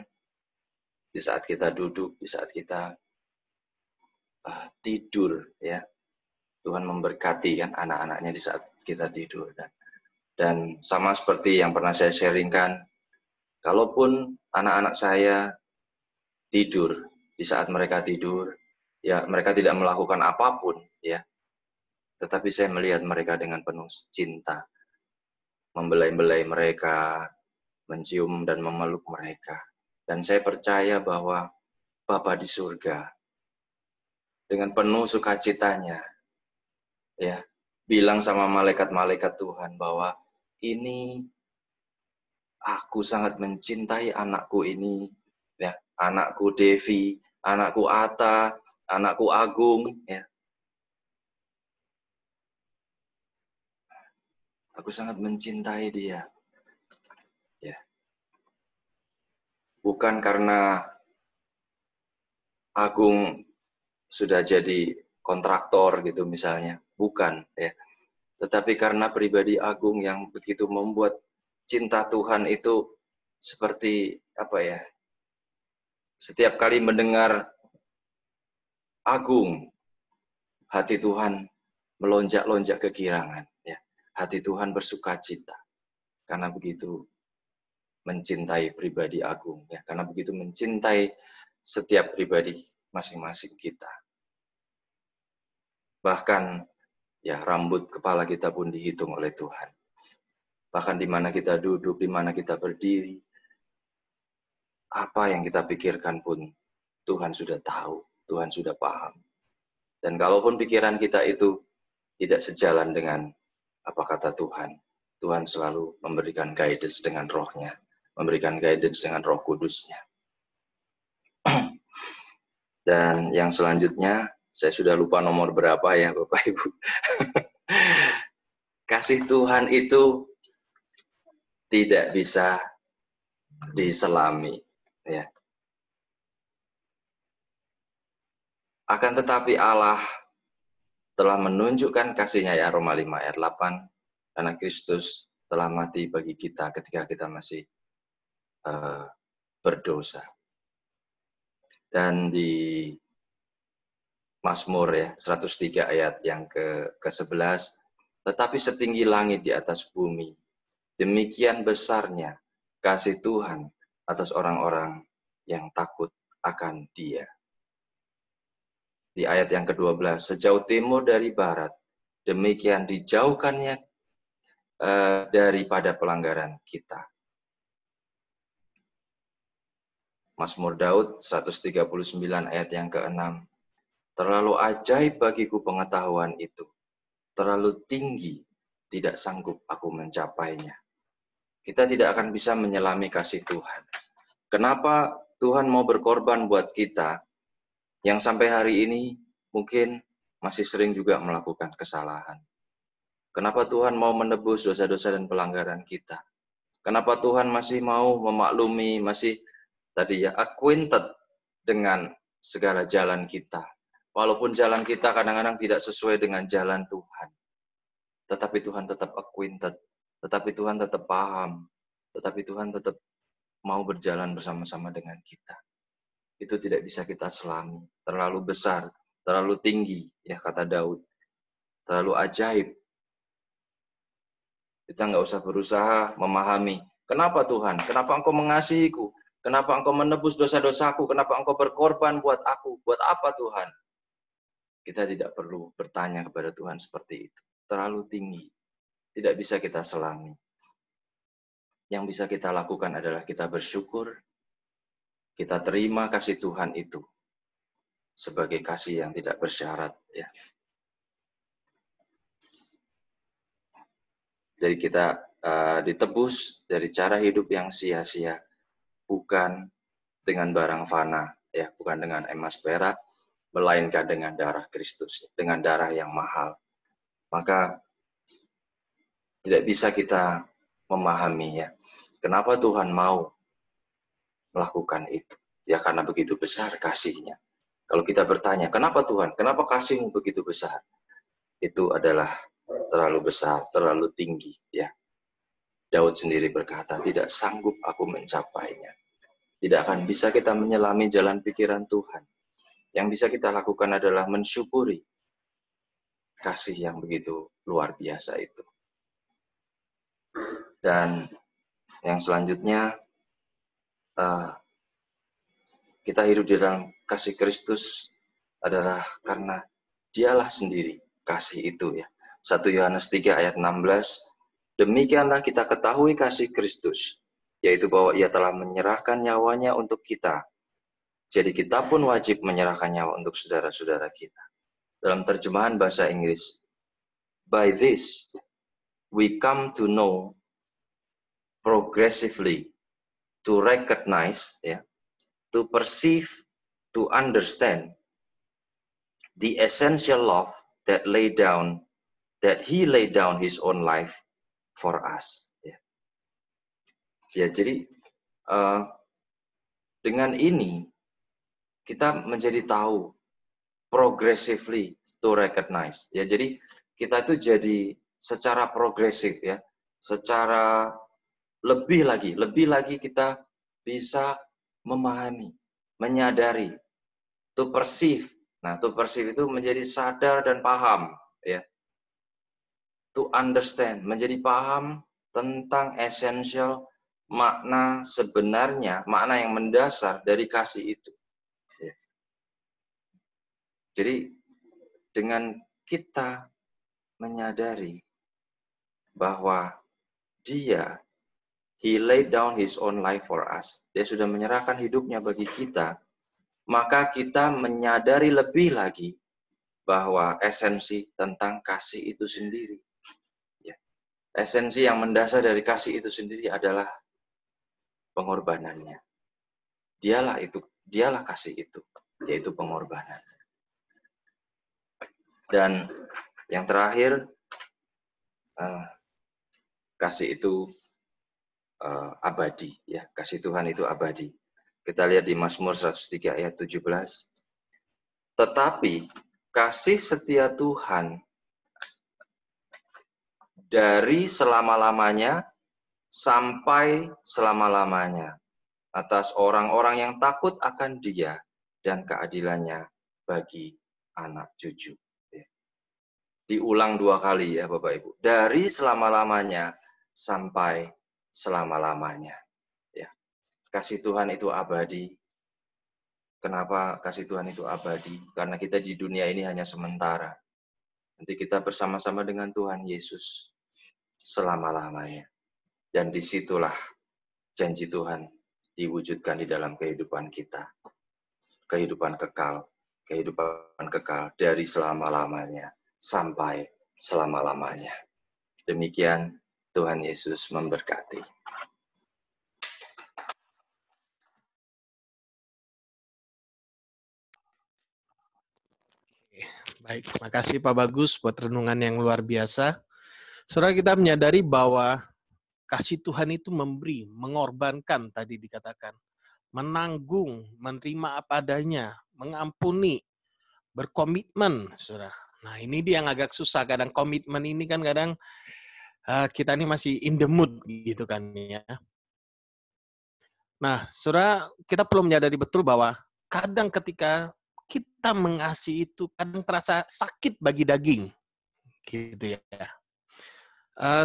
C: di saat kita duduk, di saat kita tidur, ya, Tuhan memberkati kan anak-anaknya di saat kita tidur. Dan sama seperti yang pernah saya sharingkan, kalaupun anak-anak saya tidur, di saat mereka tidur, ya mereka tidak melakukan apapun, ya, tetapi saya melihat mereka dengan penuh cinta, membelai-belai mereka, mencium dan memeluk mereka. Dan saya percaya bahwa Bapa di surga, dengan penuh sukacitanya, ya, bilang sama malaikat-malaikat Tuhan bahwa ini aku sangat mencintai anakku ini, ya, anakku Devi, anakku Ata, anakku Agung, ya. Aku sangat mencintai dia. Ya. Bukan karena Agung sudah jadi kontraktor gitu misalnya, bukan, ya. Tetapi karena pribadi Agung yang begitu membuat cinta Tuhan itu seperti apa ya? Setiap kali mendengar Agung, hati Tuhan melonjak-lonjak kegirangan, ya. Hati Tuhan bersukacita karena begitu mencintai pribadi Agung, ya. Karena begitu mencintai setiap pribadi masing-masing kita. Bahkan ya rambut kepala kita pun dihitung oleh Tuhan. Bahkan di mana kita duduk, di mana kita berdiri, apa yang kita pikirkan pun Tuhan sudah tahu, Tuhan sudah paham. Dan kalaupun pikiran kita itu tidak sejalan dengan apa kata Tuhan, Tuhan selalu memberikan guidance dengan rohnya, memberikan guidance dengan roh kudusnya. Dan yang selanjutnya, saya sudah lupa nomor berapa ya Bapak Ibu. Kasih Tuhan itu tidak bisa diselami, ya. Akan tetapi Allah telah menunjukkan kasih-Nya, ya, Roma 5 ayat 8, karena Kristus telah mati bagi kita ketika kita masih berdosa. Dan di Mazmur, ya, 103 ayat yang ke-11, tetapi setinggi langit di atas bumi, demikian besarnya kasih Tuhan atas orang-orang yang takut akan Dia. Di ayat yang ke-12, sejauh timur dari barat, demikian dijauhkannya daripada pelanggaran kita. Mazmur Daud 139 ayat yang ke-6, terlalu ajaib bagiku pengetahuan itu, terlalu tinggi, tidak sanggup aku mencapainya. Kita tidak akan bisa menyelami kasih Tuhan. Kenapa Tuhan mau berkorban buat kita yang sampai hari ini mungkin masih sering juga melakukan kesalahan? Kenapa Tuhan mau menebus dosa-dosa dan pelanggaran kita? Kenapa Tuhan masih mau memaklumi, masih tadi ya acquainted dengan segala jalan kita? Walaupun jalan kita kadang-kadang tidak sesuai dengan jalan Tuhan. Tetapi Tuhan tetap acquainted, tetapi Tuhan tetap paham, tetapi Tuhan tetap mau berjalan bersama-sama dengan kita. Itu tidak bisa kita selami. Terlalu besar, terlalu tinggi, ya kata Daud. Terlalu ajaib. Kita nggak usah berusaha memahami. Kenapa Tuhan? Kenapa Engkau mengasihiku? Kenapa Engkau menebus dosa-dosaku? Kenapa Engkau berkorban buat aku? Buat apa Tuhan? Kita tidak perlu bertanya kepada Tuhan seperti itu. Terlalu tinggi. tidak bisa kita selami. Yang bisa kita lakukan adalah kita bersyukur, kita terima kasih Tuhan itu sebagai kasih yang tidak bersyarat. Ya. Jadi kita ditebus dari cara hidup yang sia-sia, bukan dengan barang fana, ya, bukan dengan emas perak, melainkan dengan darah Kristus, dengan darah yang mahal. Maka tidak bisa kita memahami, ya, kenapa Tuhan mau melakukan itu. Ya karena begitu besar kasih-Nya. Kalau kita bertanya, kenapa Tuhan? Kenapa kasih-Mu begitu besar? Itu adalah terlalu besar, terlalu tinggi, ya. Daud sendiri berkata, tidak sanggup aku mencapainya. Tidak akan bisa kita menyelami jalan pikiran Tuhan. Yang bisa kita lakukan adalah mensyukuri kasih yang begitu luar biasa itu. Dan yang selanjutnya, kita hidup di dalam kasih Kristus adalah karena Dialah sendiri kasih itu, ya. 1 Yohanes 3 ayat 16, demikianlah kita ketahui kasih Kristus, yaitu bahwa Ia telah menyerahkan nyawanya untuk kita. Jadi kita pun wajib menyerahkan nyawa untuk saudara-saudara kita. Dalam terjemahan bahasa Inggris, by this we come to know progressively, to recognize, ya, to perceive, to understand the essential love that He laid down His own life for us. Ya, jadi dengan ini kita menjadi tahu progressively to recognize. Ya, jadi kita itu jadi secara progresif, ya, secara lebih lagi kita bisa memahami, menyadari, to perceive. Nah, to perceive itu menjadi sadar dan paham, ya. To understand, menjadi paham tentang essential, makna sebenarnya, makna yang mendasar dari kasih itu. Ya. Jadi dengan kita menyadari bahwa He laid down His own life for us, Dia sudah menyerahkan hidupnya bagi kita, maka kita menyadari lebih lagi bahwa esensi tentang kasih itu sendiri. Ya. Esensi yang mendasar dari kasih itu sendiri adalah pengorbanannya. Dialah kasih itu, yaitu pengorbanan. Dan yang terakhir, kasih itu abadi, ya. Kasih Tuhan itu abadi. Kita lihat di Mazmur 103 ayat 17. Tetapi kasih setia Tuhan dari selama-lamanya sampai selama-lamanya atas orang-orang yang takut akan Dia dan keadilannya bagi anak cucu. Diulang 2 kali, ya Bapak Ibu. Dari selama-lamanya sampai selama-lamanya. Ya. Kasih Tuhan itu abadi. Kenapa kasih Tuhan itu abadi? Karena kita di dunia ini hanya sementara. Nanti kita bersama-sama dengan Tuhan Yesus selama-lamanya. Dan disitulah janji Tuhan diwujudkan di dalam kehidupan kita. Kehidupan kekal dari selama-lamanya sampai selama-lamanya. Demikian Tuhan Yesus memberkati.
B: Baik, terima kasih Pak Bagus buat renungan yang luar biasa. Saudara, kita menyadari bahwa kasih Tuhan itu memberi, mengorbankan tadi dikatakan, menanggung, menerima apa adanya, mengampuni, berkomitmen, saudara. Nah, ini dia yang agak susah. Kadang komitmen ini kan kadang kita ini masih in the mood gitu kan ya. Nah, saudara, kita perlu menyadari betul bahwa kadang ketika kita mengasihi itu kadang terasa sakit bagi daging, gitu ya.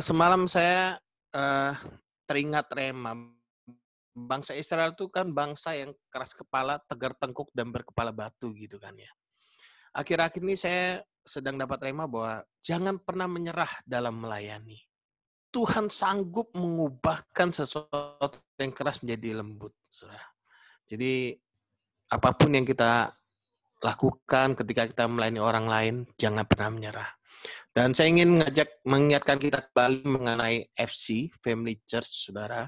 B: Semalam saya teringat Rema, bangsa Israel itu kan bangsa yang keras kepala, tegar tengkuk dan berkepala batu gitu kan ya. Akhir-akhir ini saya sedang dapat rema bahwa jangan pernah menyerah dalam melayani. Tuhan sanggup mengubahkan sesuatu yang keras menjadi lembut. Saudara. Jadi apapun yang kita lakukan ketika kita melayani orang lain, jangan pernah menyerah. Dan saya ingin mengingatkan kita kembali mengenai FC, Family Church, saudara.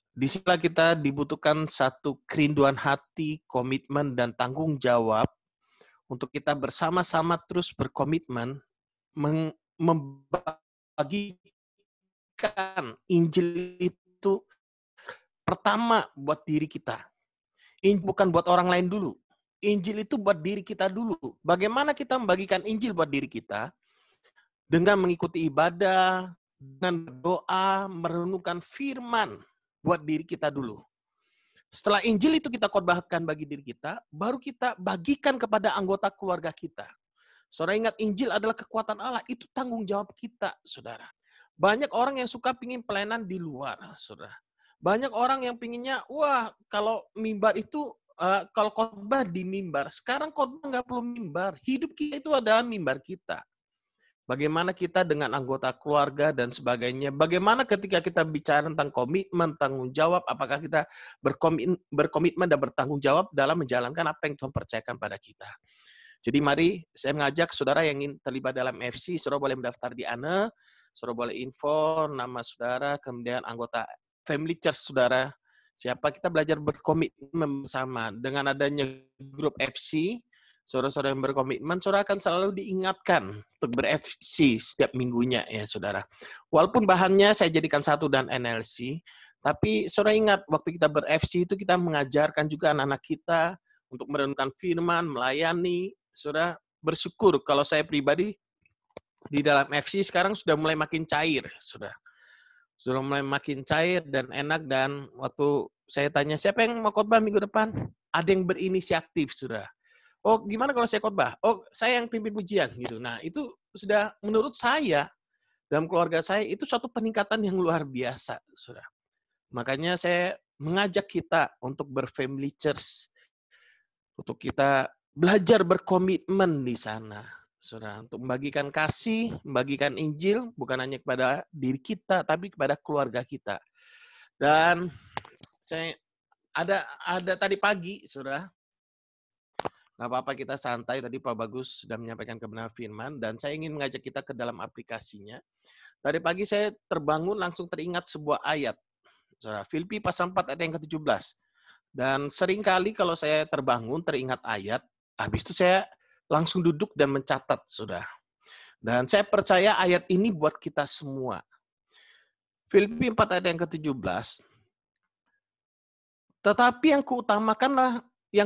B: Di sini kita dibutuhkan satu kerinduan hati, komitmen, dan tanggung jawab untuk kita bersama-sama terus berkomitmen membagikan Injil itu pertama buat diri kita. Bukan buat orang lain dulu. Injil itu buat diri kita dulu. Bagaimana kita membagikan Injil buat diri kita? Dengan mengikuti ibadah, dengan berdoa, merenungkan firman buat diri kita dulu. Setelah Injil itu kita khotbahkan bagi diri kita, baru kita bagikan kepada anggota keluarga kita. Saudara ingat, Injil adalah kekuatan Allah. Itu tanggung jawab kita, saudara. Banyak orang yang suka pingin pelayanan di luar, saudara. Banyak orang yang pinginnya, wah kalau mimbar itu, kalau khotbah di mimbar. Sekarang khotbah nggak perlu mimbar. Hidup kita itu adalah mimbar kita. Bagaimana kita dengan anggota keluarga dan sebagainya. Bagaimana ketika kita bicara tentang komitmen, tanggung jawab, apakah kita berkomitmen dan bertanggung jawab dalam menjalankan apa yang Tuhan percayakan pada kita. Jadi mari saya mengajak saudara yang ingin terlibat dalam FC, saudara boleh mendaftar di ANE, saudara boleh info nama saudara, kemudian anggota Family Church saudara. Siapa kita belajar berkomitmen bersama. Dengan adanya grup FC, saudara-saudara yang berkomitmen, saudara akan selalu diingatkan untuk ber-FC setiap minggunya ya saudara. Walaupun bahannya saya jadikan 1 dan NLC, tapi saudara ingat waktu kita ber-FC itu kita mengajarkan juga anak-anak kita untuk merenungkan firman, melayani. Saudara bersyukur kalau saya pribadi di dalam FC sekarang sudah mulai makin cair, saudara. Sudah mulai makin cair dan enak, dan waktu saya tanya siapa yang mau khotbah minggu depan, ada yang berinisiatif, saudara. Oh, gimana kalau saya khotbah? Oh, saya yang pimpin pujian gitu. Nah, itu sudah menurut saya dalam keluarga saya itu suatu peningkatan yang luar biasa, saudara. Makanya saya mengajak kita untuk berfamily church, untuk kita belajar berkomitmen di sana, saudara, untuk membagikan kasih, membagikan Injil, bukan hanya kepada diri kita, tapi kepada keluarga kita. Dan saya ada tadi pagi, saudara, nggak apa-apa kita santai, tadi Pak Bagus sudah menyampaikan kebenaran firman, dan saya ingin mengajak kita ke dalam aplikasinya. Tadi pagi saya terbangun langsung teringat sebuah ayat, saudara, Filipi pasal 4 ayat yang ke-17. Dan seringkali kalau saya terbangun teringat ayat, habis itu saya langsung duduk dan mencatat, saudara. Dan saya percaya ayat ini buat kita semua. Filipi 4 ayat yang ke-17. Tetapi yang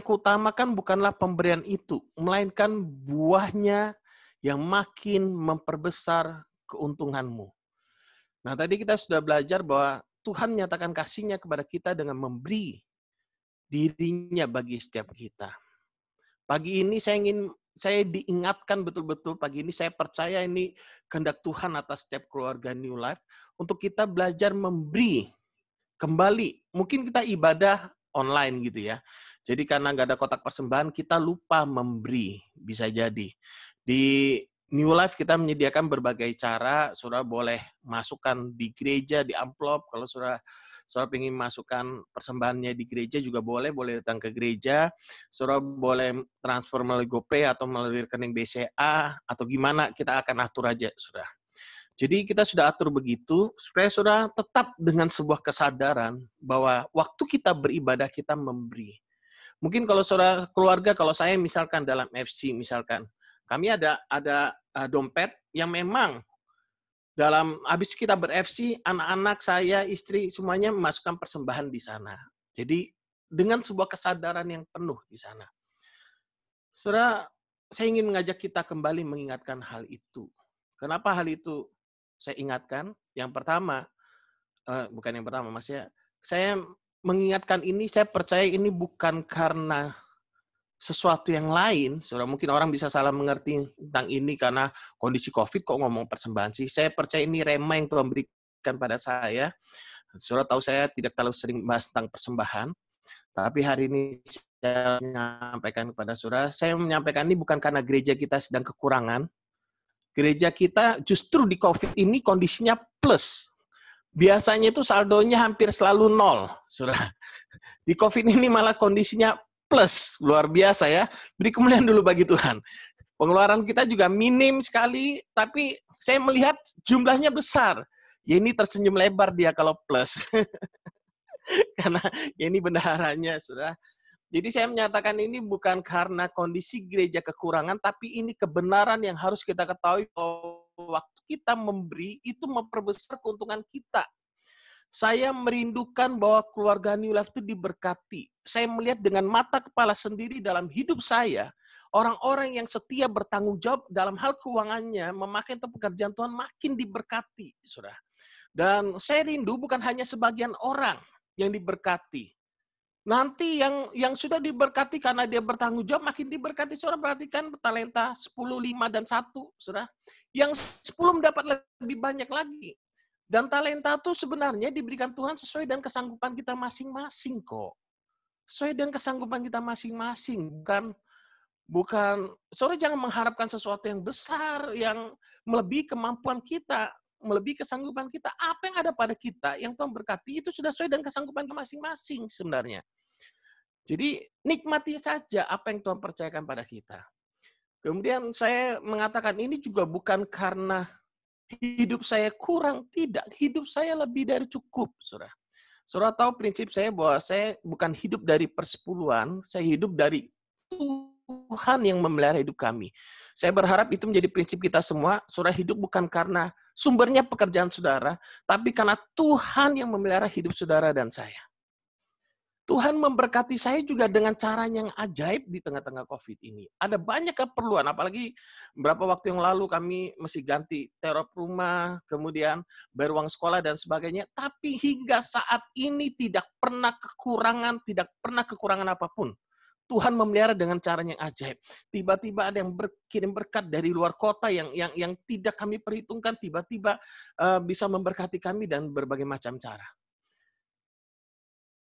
B: kuutamakan bukanlah pemberian itu, melainkan buahnya yang makin memperbesar keuntunganmu. Nah, tadi kita sudah belajar bahwa Tuhan menyatakan kasih-Nya kepada kita dengan memberi dirinya bagi setiap kita. Pagi ini saya diingatkan betul-betul, pagi ini saya percaya ini kehendak Tuhan atas setiap keluarga New Life, untuk kita belajar memberi kembali. Mungkin kita ibadah online gitu ya. Jadi karena nggak ada kotak persembahan, kita lupa memberi. Bisa jadi. Di New Life kita menyediakan berbagai cara. Saudara boleh masukkan di gereja, di amplop. Kalau saudara ingin masukkan persembahannya di gereja juga boleh datang ke gereja. Saudara boleh transfer melalui GoPay atau melalui rekening BCA atau gimana, kita akan atur aja, saudara. Jadi kita sudah atur begitu supaya saudara tetap dengan sebuah kesadaran bahwa waktu kita beribadah kita memberi. Mungkin kalau saudara keluarga, kalau saya misalkan dalam FC misalkan, kami ada dompet yang memang dalam habis kita ber-FC, anak-anak saya, istri semuanya memasukkan persembahan di sana. Jadi dengan sebuah kesadaran yang penuh di sana. Saudara, saya ingin mengajak kita kembali mengingatkan hal itu. Kenapa hal itu saya ingatkan? Yang pertama, bukan yang pertama, maksudnya saya mengingatkan ini, saya percaya ini bukan karena sesuatu yang lain. Saudara, mungkin orang bisa salah mengerti tentang ini karena kondisi COVID kok ngomong persembahan sih. Saya percaya ini rema yang Tuhan berikan pada saya. Saudara tahu saya tidak terlalu sering bahas tentang persembahan, tapi hari ini saya menyampaikan kepada saudara, saya menyampaikan ini bukan karena gereja kita sedang kekurangan, gereja kita justru di COVID ini kondisinya plus. Biasanya itu saldonya hampir selalu nol. Saudara. Di COVID ini malah kondisinya plus, luar biasa ya. Beri kemuliaan dulu bagi Tuhan. Pengeluaran kita juga minim sekali, tapi saya melihat jumlahnya besar. Ya ini tersenyum lebar dia kalau plus. Karena ya ini bendaharanya, saudara. Jadi saya menyatakan ini bukan karena kondisi gereja kekurangan, tapi ini kebenaran yang harus kita ketahui bahwa waktu kita memberi itu memperbesar keuntungan kita. Saya merindukan bahwa keluarga New Life itu diberkati. Saya melihat dengan mata kepala sendiri dalam hidup saya, orang-orang yang setia bertanggung jawab dalam hal keuangannya, memakai untuk pekerjaan Tuhan makin diberkati, saudara. Dan saya rindu bukan hanya sebagian orang yang diberkati. Nanti yang sudah diberkati karena dia bertanggung jawab makin diberkati. Saudara perhatikan talenta 10, 5, dan 1. Saudara. Yang 10 mendapat lebih banyak lagi. Dan talenta itu sebenarnya diberikan Tuhan sesuai dengan kesanggupan kita masing-masing kok. Sesuai dengan kesanggupan kita masing-masing. Bukan, saudara jangan mengharapkan sesuatu yang besar, yang melebihi kemampuan kita, melebihi kesanggupan kita. Apa yang ada pada kita, yang Tuhan berkati, itu sudah sesuai dengan kesanggupan kita masing-masing sebenarnya. Jadi nikmati saja apa yang Tuhan percayakan pada kita. Kemudian saya mengatakan ini juga bukan karena hidup saya kurang, tidak. Hidup saya lebih dari cukup, saudara. Saudara tahu prinsip saya bahwa saya bukan hidup dari persepuluhan, saya hidup dari Tuhan yang memelihara hidup kami. Saya berharap itu menjadi prinsip kita semua. Saudara hidup bukan karena sumbernya pekerjaan saudara, tapi karena Tuhan yang memelihara hidup saudara dan saya. Tuhan memberkati saya juga dengan cara yang ajaib di tengah-tengah COVID ini. Ada banyak keperluan, apalagi beberapa waktu yang lalu kami mesti ganti terop rumah, kemudian bayar uang sekolah dan sebagainya. Tapi hingga saat ini tidak pernah kekurangan apapun. Tuhan memelihara dengan cara yang ajaib. Tiba-tiba ada yang berkirim berkat dari luar kota yang tidak kami perhitungkan, tiba-tiba bisa memberkati kami dan berbagai macam cara.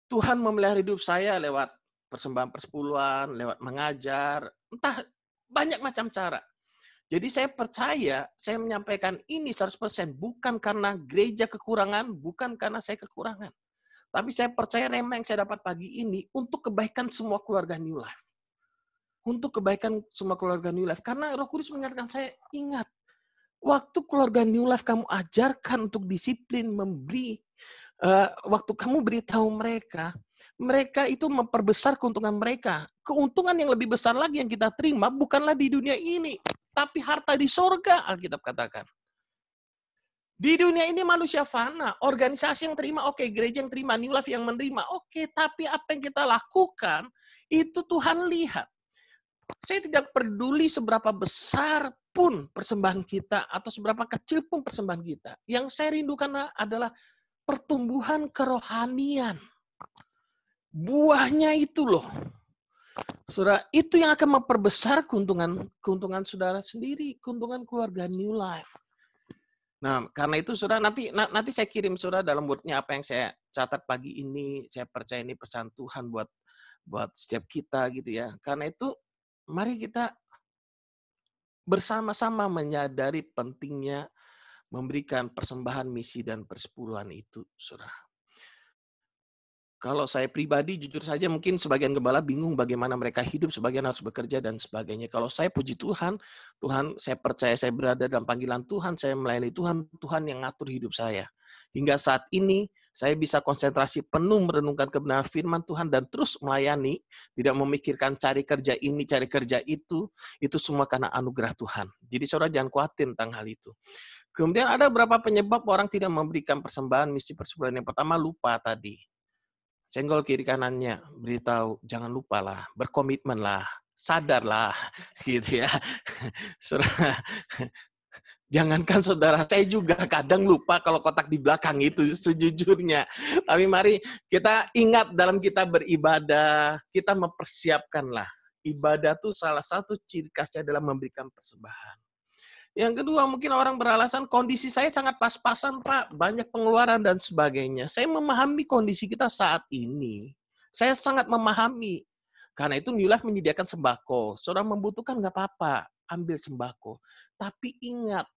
B: Tuhan memelihara hidup saya lewat persembahan persepuluhan, lewat mengajar, entah banyak macam cara. Jadi saya percaya, saya menyampaikan ini 100% bukan karena gereja kekurangan, bukan karena saya kekurangan. Tapi saya percaya rema yang saya dapat pagi ini untuk kebaikan semua keluarga New Life. Untuk kebaikan semua keluarga New Life. Karena Roh Kudus mengingatkan saya, ingat, waktu keluarga New Life kamu ajarkan untuk disiplin, memberi, waktu kamu beritahu mereka itu memperbesar keuntungan mereka. Keuntungan yang lebih besar lagi yang kita terima bukanlah di dunia ini, tapi harta di sorga, Alkitab katakan. Di dunia ini manusia fana, organisasi yang terima, oke, gereja yang terima, New Life yang menerima, oke, tapi apa yang kita lakukan, itu Tuhan lihat. Saya tidak peduli seberapa besar pun persembahan kita, atau seberapa kecil pun persembahan kita. Yang saya rindukan adalah pertumbuhan kerohanian. Buahnya itu loh. Saudara, itu yang akan memperbesar keuntungan saudara sendiri, keuntungan keluarga New Life. Nah, karena itu saudara nanti saya kirim saudara dalam word-nya apa yang saya catat pagi ini. Saya percaya ini pesan Tuhan buat setiap kita gitu ya. Karena itu mari kita bersama-sama menyadari pentingnya memberikan persembahan misi dan persepuluhan itu, saudara. Kalau saya pribadi, jujur saja mungkin sebagian gembala bingung bagaimana mereka hidup, sebagian harus bekerja dan sebagainya. Kalau saya puji Tuhan, saya percaya saya berada dalam panggilan Tuhan, saya melayani Tuhan, Tuhan yang ngatur hidup saya. Hingga saat ini, saya bisa konsentrasi penuh merenungkan kebenaran firman Tuhan dan terus melayani, tidak memikirkan cari kerja ini, cari kerja itu semua karena anugerah Tuhan. Jadi saudara jangan khawatir tentang hal itu. Kemudian ada beberapa penyebab orang tidak memberikan persembahan misi persepuluhan. Yang pertama lupa tadi. Senggol kiri kanannya, beritahu, jangan lupa lah, berkomitmen lah, sadarlah, gitu ya. Jangankan saudara, saya juga kadang lupa kalau kotak di belakang itu sejujurnya. Tapi mari kita ingat dalam kita beribadah, kita mempersiapkanlah. Ibadah itu salah satu ciri khasnya adalah memberikan persembahan. Yang kedua, mungkin orang beralasan kondisi saya sangat pas-pasan, Pak. Banyak pengeluaran dan sebagainya. Saya memahami kondisi kita saat ini. Saya sangat memahami. Karena itu New Life menyediakan sembako. Saudara membutuhkan nggak apa-apa. ambil sembako. Tapi ingat,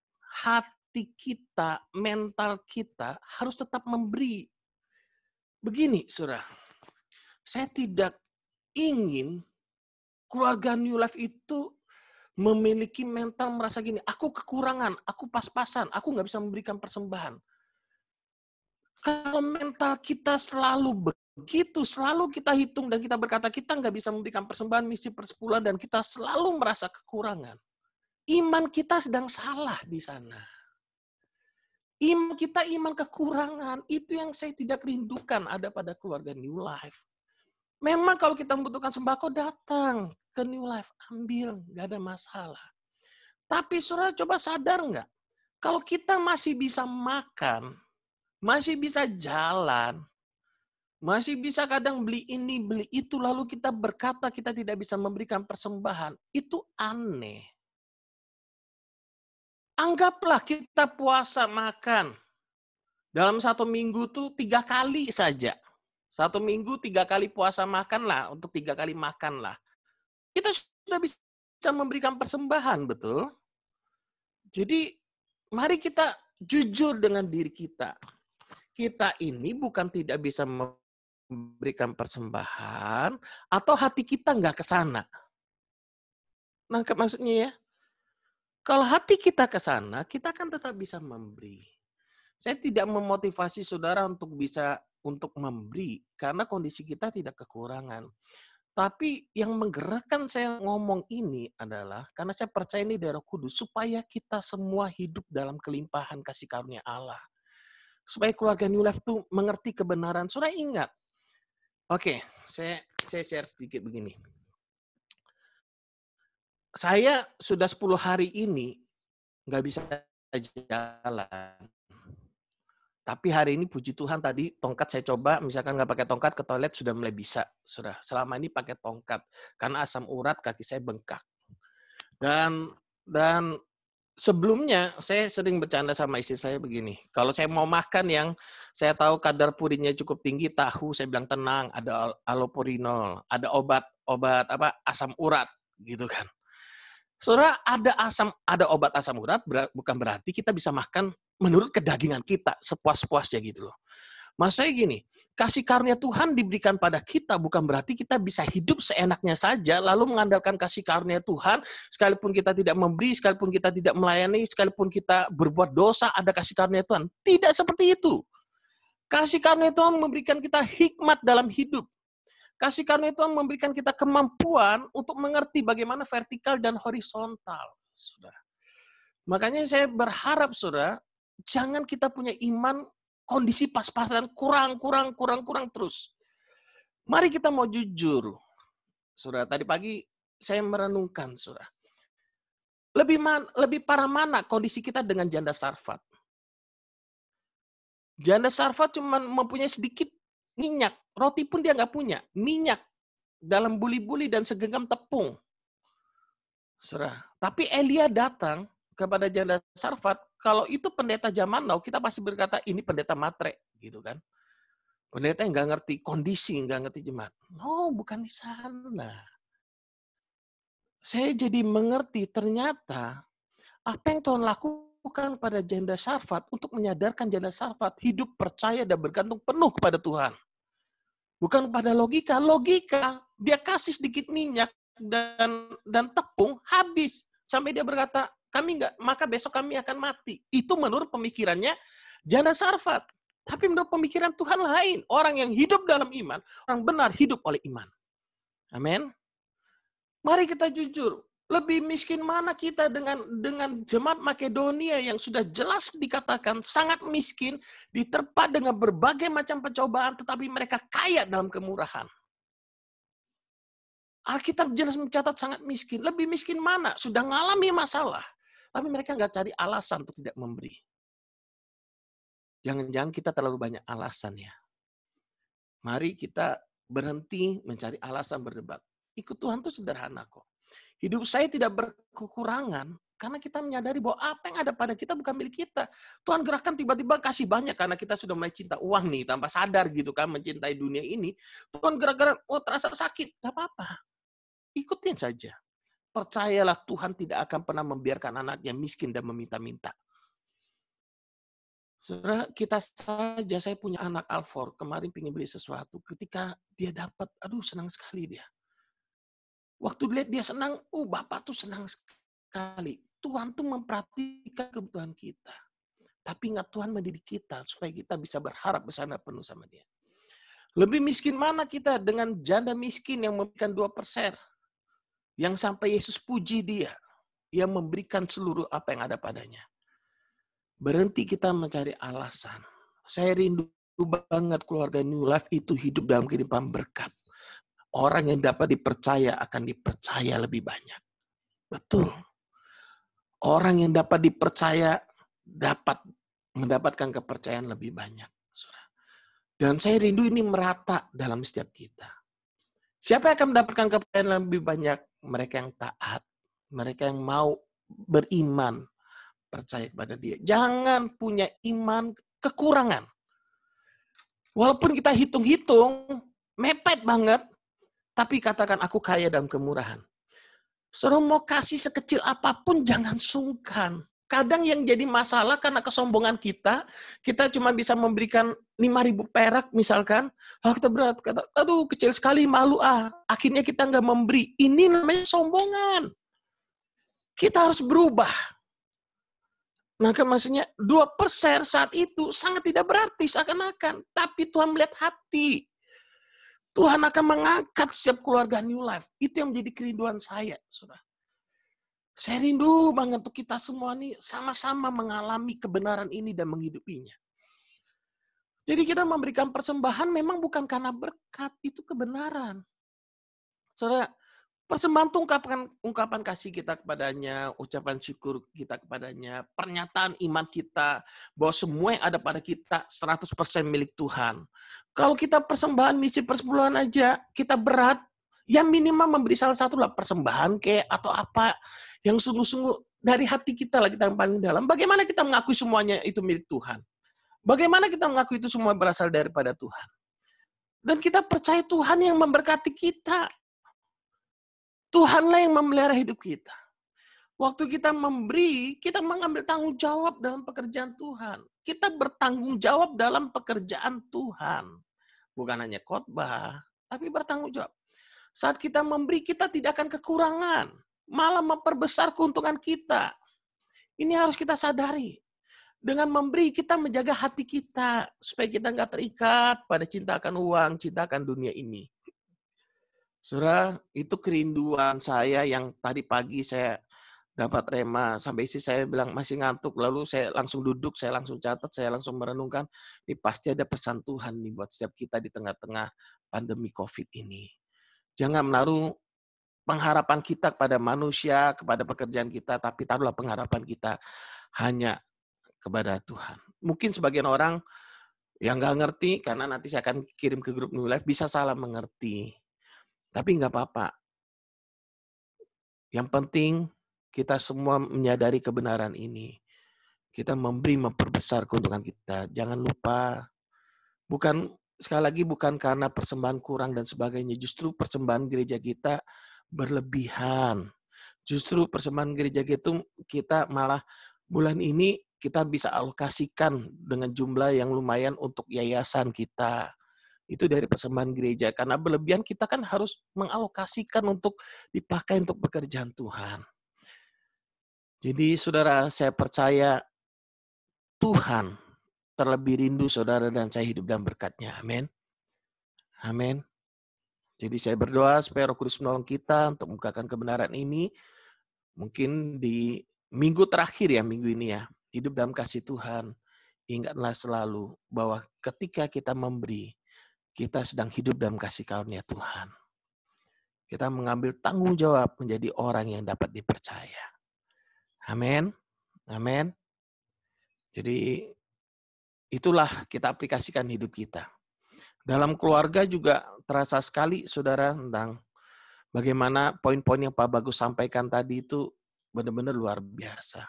B: hati kita, mental kita harus tetap memberi. Begini, saudara, saya tidak ingin keluarga New Life itu memiliki mental merasa gini, aku kekurangan, aku pas-pasan, aku nggak bisa memberikan persembahan. Kalau mental kita selalu begitu, selalu kita hitung dan kita berkata kita nggak bisa memberikan persembahan, misi persepuluhan, dan kita selalu merasa kekurangan. Iman kita sedang salah di sana. Iman kita iman kekurangan. Itu yang saya tidak rindukan ada pada keluarga New Life. Memang kalau kita membutuhkan sembako, datang ke New Life, ambil, nggak ada masalah. Tapi saudara coba sadar nggak? Kalau kita masih bisa makan, masih bisa jalan, masih bisa kadang beli ini, beli itu, lalu kita berkata kita tidak bisa memberikan persembahan, itu aneh. Anggaplah kita puasa makan. Dalam 1 minggu tuh 3 kali saja. 1 minggu 3 kali puasa makan lah, untuk 3 kali makan lah. Kita sudah bisa memberikan persembahan, betul? Jadi, mari kita jujur dengan diri kita. Kita ini bukan tidak bisa memberikan persembahan, atau hati kita nggak ke sana. Nangkep maksudnya ya? Kalau hati kita ke sana, kita kan tetap bisa memberi. Saya tidak memotivasi saudara untuk bisa untuk memberi, karena kondisi kita tidak kekurangan. Tapi yang menggerakkan saya ngomong ini adalah, karena saya percaya ini dari Roh Kudus, supaya kita semua hidup dalam kelimpahan kasih karunia Allah. Supaya keluarga New Life itu mengerti kebenaran. Saudara ingat, oke, saya share sedikit begini. Saya sudah 10 hari ini nggak bisa jalan. Tapi hari ini puji Tuhan tadi tongkat saya coba, misalkan nggak pakai tongkat ke toilet sudah mulai bisa. Sudah selama ini pakai tongkat karena asam urat kaki saya bengkak. Dan sebelumnya saya sering bercanda sama istri saya begini. Kalau saya mau makan yang saya tahu kadar purinnya cukup tinggi, tahu, saya bilang tenang, ada allopurinol, ada obat asam urat gitu kan. Saudara, ada obat asam urat bukan berarti kita bisa makan menurut kedagingan kita, sepuas-puasnya gitu loh. Maksudnya gini, kasih karunia Tuhan diberikan pada kita bukan berarti kita bisa hidup seenaknya saja, lalu mengandalkan kasih karunia Tuhan, sekalipun kita tidak memberi, sekalipun kita tidak melayani, sekalipun kita berbuat dosa, ada kasih karunia Tuhan. Tidak seperti itu. Kasih karunia Tuhan memberikan kita hikmat dalam hidup. Kasih karunia Tuhan memberikan kita kemampuan untuk mengerti bagaimana vertikal dan horizontal. Saudara. Makanya saya berharap, saudara, jangan kita punya iman kondisi pas-pasan, kurang terus. Mari kita mau jujur. Saudara, tadi pagi saya merenungkan, saudara. Lebih parah mana kondisi kita dengan janda Sarfat? Janda Sarfat cuma mempunyai sedikit minyak. Roti pun dia nggak punya. Minyak dalam buli-buli dan segenggam tepung. Saudara. Tapi Elia datang kepada janda Sarfat, kalau itu pendeta zaman now, kita pasti berkata, ini pendeta matre, gitu kan. Pendeta yang nggak ngerti kondisi, nggak ngerti jemaat. No, bukan di sana. Saya jadi mengerti, ternyata, apa yang Tuhan lakukan pada janda Sarfat, untuk menyadarkan janda Sarfat, hidup percaya dan bergantung penuh kepada Tuhan. Bukan pada logika. Logika, dia kasih sedikit minyak dan tepung, habis. Sampai dia berkata, maka besok kami akan mati. Itu menurut pemikirannya janda Sarfat. Tapi menurut pemikiran Tuhan lain. Orang yang hidup dalam iman, orang benar hidup oleh iman. Amin. Mari kita jujur. Lebih miskin mana kita dengan jemaat Makedonia yang sudah jelas dikatakan sangat miskin, diterpa dengan berbagai macam pencobaan, tetapi mereka kaya dalam kemurahan. Alkitab jelas mencatat sangat miskin. Lebih miskin mana? Sudah mengalami masalah. Tapi mereka nggak cari alasan untuk tidak memberi. Jangan-jangan kita terlalu banyak alasan ya. Mari kita berhenti mencari alasan berdebat. Ikut Tuhan itu sederhana kok. Hidup saya tidak berkekurangan karena kita menyadari bahwa apa yang ada pada kita bukan milik kita. Tuhan gerakan tiba-tiba kasih banyak karena kita sudah mulai cinta uang nih, tanpa sadar gitu kan, mencintai dunia ini. Tuhan gerak-gerak, terasa sakit, nggak apa-apa. Ikutin saja. percayalah Tuhan tidak akan pernah membiarkan anaknya miskin dan meminta-minta. Saudara, kita saja, saya punya anak Alfor, kemarin pengen beli sesuatu. Ketika dia dapat, aduh senang sekali dia. Waktu lihat dia senang, Bapak tuh senang sekali. Tuhan tuh memperhatikan kebutuhan kita. Tapi ingat Tuhan mendidik kita supaya kita bisa berharap bersandar penuh sama dia. Lebih miskin mana kita dengan janda miskin yang memberikan 2 perser. Yang sampai Yesus puji dia. Yang memberikan seluruh apa yang ada padanya. Berhenti kita mencari alasan. Saya rindu banget keluarga New Life itu hidup dalam kehidupan berkat. Orang yang dapat dipercaya akan dipercaya lebih banyak. Betul. Orang yang dapat dipercaya dapat mendapatkan kepercayaan lebih banyak. Dan saya rindu ini merata dalam setiap kita. Siapa yang akan mendapatkan kepercayaan lebih banyak? Mereka yang taat. Mereka yang mau beriman. Percaya kepada dia. Jangan punya iman kekurangan. Walaupun kita hitung-hitung, mepet banget. Tapi katakan aku kaya dalam kemurahan. Saudara mau kasih sekecil apapun jangan sungkan. Kadang yang jadi masalah karena kesombongan kita cuma bisa memberikan 5.000 perak misalkan. Lalu kita berat kata, aduh kecil sekali malu Akhirnya kita nggak memberi. Ini namanya sombongan. Kita harus berubah. Maka maksudnya 2% saat itu sangat tidak berarti seakan-akan. Tapi Tuhan melihat hati. Tuhan akan mengangkat setiap keluarga New Life. Itu yang menjadi kerinduan saya, saudara. Saya rindu banget untuk kita semua nih sama-sama mengalami kebenaran ini dan menghidupinya. Jadi kita memberikan persembahan memang bukan karena berkat, itu kebenaran. Saudara, persembahan itu ungkapan kasih kita kepadanya, ucapan syukur kita kepadanya, pernyataan iman kita bahwa semua yang ada pada kita 100% milik Tuhan. Kalau kita persembahan misi persepuluhan aja, kita berat, ya minimal memberi salah satu lah persembahan kayak atau apa yang sungguh-sungguh dari hati kita lah kita yang paling dalam. Bagaimana kita mengakui semuanya itu milik Tuhan? Bagaimana kita mengakui itu semua berasal daripada Tuhan? Dan kita percaya Tuhan yang memberkati kita. Tuhanlah yang memelihara hidup kita. Waktu kita memberi, kita mengambil tanggung jawab dalam pekerjaan Tuhan. Kita bertanggung jawab dalam pekerjaan Tuhan. Bukan hanya khotbah, tapi bertanggung jawab. Saat kita memberi, kita tidak akan kekurangan. Malah memperbesar keuntungan kita. Ini harus kita sadari. Dengan memberi, kita menjaga hati kita. Supaya kita nggak terikat pada cinta akan uang, cinta akan dunia ini. Saudara, itu kerinduan saya yang tadi pagi saya dapat rema. Sampai istri saya bilang masih ngantuk. Lalu saya langsung duduk, saya langsung catat, saya langsung merenungkan. Ini pasti ada pesan Tuhan nih buat setiap kita di tengah-tengah pandemi COVID ini. Jangan menaruh pengharapan kita kepada manusia, kepada pekerjaan kita, tapi taruhlah pengharapan kita hanya kepada Tuhan. Mungkin sebagian orang yang nggak ngerti, karena nanti saya akan kirim ke grup New Life, bisa salah mengerti. Tapi nggak apa-apa. Yang penting kita semua menyadari kebenaran ini. Kita memberi, memperbesar keuntungan kita. Jangan lupa, sekali lagi bukan karena persembahan kurang dan sebagainya. Justru persembahan gereja kita berlebihan. Justru persembahan gereja kita malah bulan ini kita bisa alokasikan dengan jumlah yang lumayan untuk yayasan kita. Itu dari persembahan gereja. Karena berlebihan kita kan harus mengalokasikan untuk dipakai untuk pekerjaan Tuhan. Jadi saudara, saya percaya Tuhan terlebih rindu saudara dan saya hidup dalam berkat-Nya. Amin. Amin. Jadi saya berdoa supaya Roh Kudus menolong kita untuk membukakan kebenaran ini. Mungkin di minggu terakhir ya, minggu ini ya. Hidup dalam kasih Tuhan. Ingatlah selalu bahwa ketika kita memberi, kita sedang hidup dalam kasih karunia Tuhan. Kita mengambil tanggung jawab menjadi orang yang dapat dipercaya. Amin. Amin. Jadi itulah kita aplikasikan hidup kita. Dalam keluarga juga terasa sekali, saudara, tentang bagaimana poin-poin yang Pak Bagus sampaikan tadi itu benar-benar luar biasa.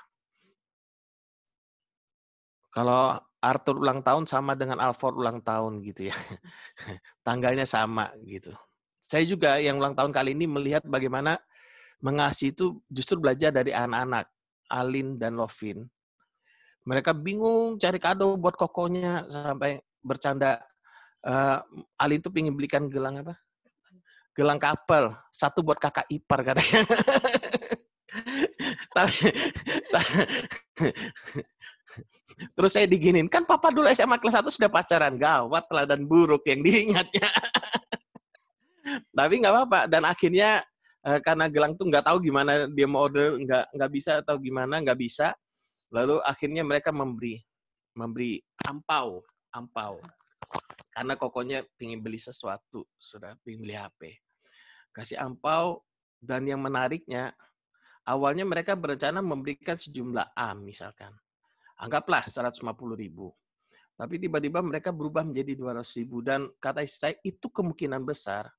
B: Kalau Arthur ulang tahun sama dengan Alford ulang tahun gitu ya. Tanggalnya sama gitu. Saya juga yang ulang tahun kali ini melihat bagaimana Mengasihi itu justru belajar dari anak-anak, Alin dan Lovin. Mereka bingung cari kado buat kokonya, sampai bercanda. Alin tuh pengen belikan gelang apa? Gelang kapel, satu buat kakak ipar katanya. Terus saya diginin, kan papa dulu SMA kelas 1 sudah pacaran. Gawat, teladan buruk yang diingatnya. Tapi nggak apa-apa. Dan akhirnya karena gelang tuh nggak tahu gimana dia mau order, nggak bisa atau gimana, nggak bisa. Lalu akhirnya mereka memberi ampau. Karena kokonya pengen beli sesuatu, sudah pengen beli HP. Kasih ampau, dan yang menariknya, awalnya mereka berencana memberikan sejumlah misalkan. Anggaplah 150.000. Tapi tiba-tiba mereka berubah menjadi 200.000. Dan kata istri saya, itu kemungkinan besar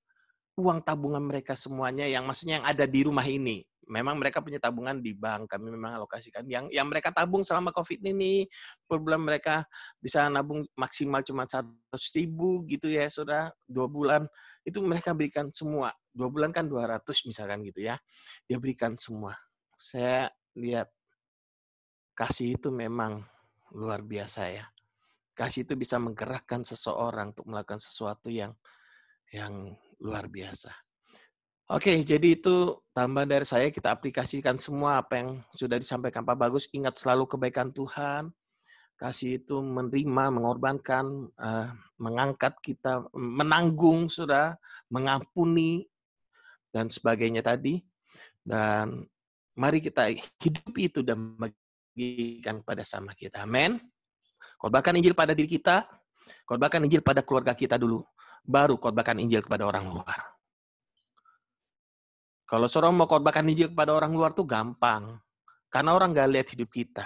B: uang tabungan mereka semuanya, yang maksudnya yang ada di rumah ini. Memang mereka punya tabungan di bank, kami memang alokasikan. Yang mereka tabung selama COVID ini, per bulan mereka bisa nabung maksimal cuma 100.000 gitu ya, sudah 2 bulan. Itu mereka berikan semua. 2 bulan kan 200 misalkan gitu ya. Dia berikan semua. Saya lihat, kasih itu memang luar biasa ya. Kasih itu bisa menggerakkan seseorang untuk melakukan sesuatu yang luar biasa. Oke, jadi itu tambahan dari saya. Kita aplikasikan semua apa yang sudah disampaikan Pak Bagus. Ingat selalu kebaikan Tuhan. Kasih itu menerima, mengorbankan, mengangkat kita, menanggung, sudah, mengampuni, dan sebagainya tadi. Dan mari kita hidup itu dan bagikan pada sama kita. Amin. Khotbahkan Injil pada diri kita, khotbahkan Injil pada keluarga kita dulu, baru khotbahkan Injil kepada orang luar. Kalau seorang mau khotbahkan Injil kepada orang luar tuh gampang, karena orang nggak lihat hidup kita.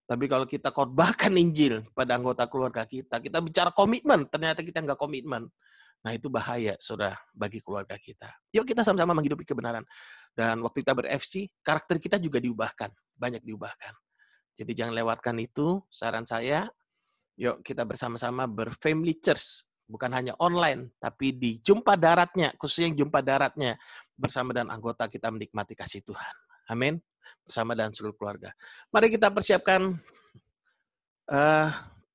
B: Tapi kalau kita khotbahkan Injil pada anggota keluarga kita bicara komitmen, ternyata kita nggak komitmen. Nah itu bahaya, saudara, bagi keluarga kita. Yuk kita sama-sama menghidupi kebenaran. Dan waktu kita ber-FC, karakter kita juga diubahkan, banyak diubahkan. Jadi jangan lewatkan itu, saran saya. Yuk kita bersama-sama ber-family church. Bukan hanya online, tapi di jumpa daratnya, khususnya yang jumpa daratnya, bersama dengan anggota kita menikmati kasih Tuhan. Amin. Bersama dengan seluruh keluarga. Mari kita persiapkan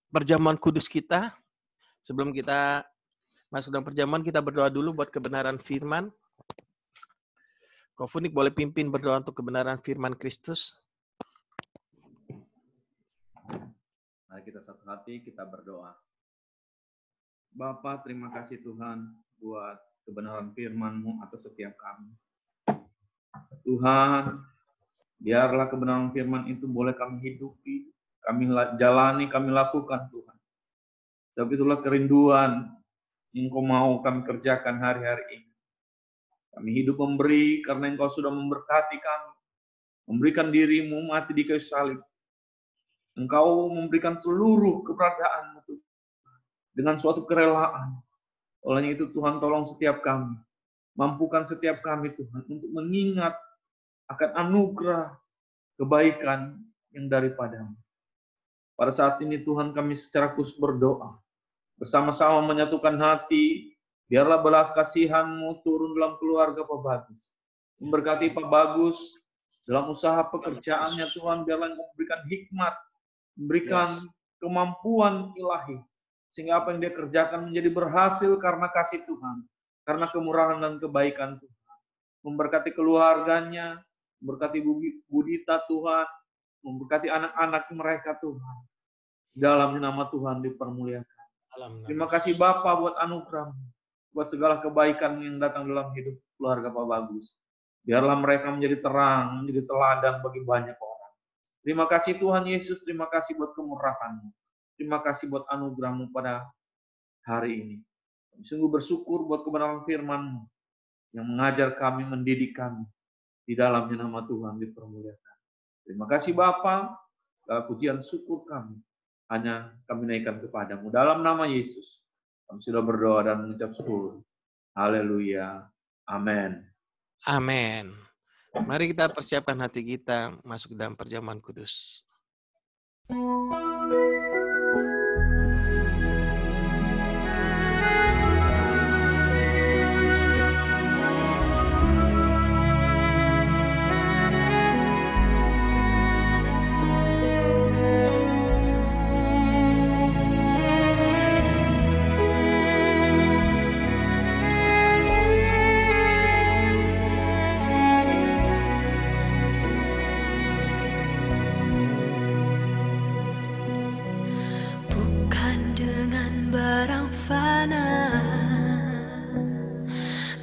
B: perjamuan kudus kita. Sebelum kita masuk dalam perjamuan, kita berdoa dulu buat kebenaran firman. Kofunik boleh pimpin berdoa untuk kebenaran firman Kristus.
D: Mari kita satu hati, kita berdoa. Bapa, terima kasih Tuhan buat kebenaran firman-Mu atas setiap kami. Tuhan, biarlah kebenaran firman itu boleh kami hidupi, kami jalani, kami lakukan Tuhan. Sebab itulah kerinduan yang Engkau mau kami kerjakan hari-hari ini. Kami hidup memberi karena Engkau sudah memberkati kami. Memberikan diri-Mu mati di kayu salib. Engkau memberikan seluruh keberadaan-Mu Tuhan, dengan suatu kerelaan. Oleh itu Tuhan tolong setiap kami. Mampukan setiap kami Tuhan untuk mengingat akan anugerah kebaikan yang daripada-Mu. Pada saat ini Tuhan kami secara khusus berdoa. Bersama-sama menyatukan hati. Biarlah belas kasihan-Mu turun dalam keluarga Pak Bagus. Memberkati Pak Bagus dalam usaha pekerjaannya Tuhan. Biarlah Engkau memberikan hikmat. Memberikan kemampuan ilahi. Sehingga apa yang dia kerjakan menjadi berhasil karena kasih Tuhan. Karena kemurahan dan kebaikan Tuhan. Memberkati keluarganya. Memberkati Budita Tuhan. Memberkati anak-anak mereka Tuhan. Dalam nama Tuhan dipermuliakan. Terima kasih Bapa buat anugerah. Buat segala kebaikan yang datang dalam hidup keluarga Pak Bagus. Biarlah mereka menjadi terang, menjadi teladan bagi banyak orang. Terima kasih Tuhan Yesus. Terima kasih buat kemurahan-Mu. Terima kasih buat anugerah-Mu pada hari ini. Kami sungguh bersyukur buat kebenaran firman-Mu yang mengajar kami, mendidik kami. Di dalamnya nama Tuhan dipermuliakan. Terima kasih Bapa. Segala pujian syukur kami hanya kami naikkan kepada-Mu. Dalam nama Yesus kami sudah berdoa dan mengucap syukur. Haleluya. Amin.
B: Amin. Mari kita persiapkan hati kita masuk dalam perjamuan kudus.
E: barang fana,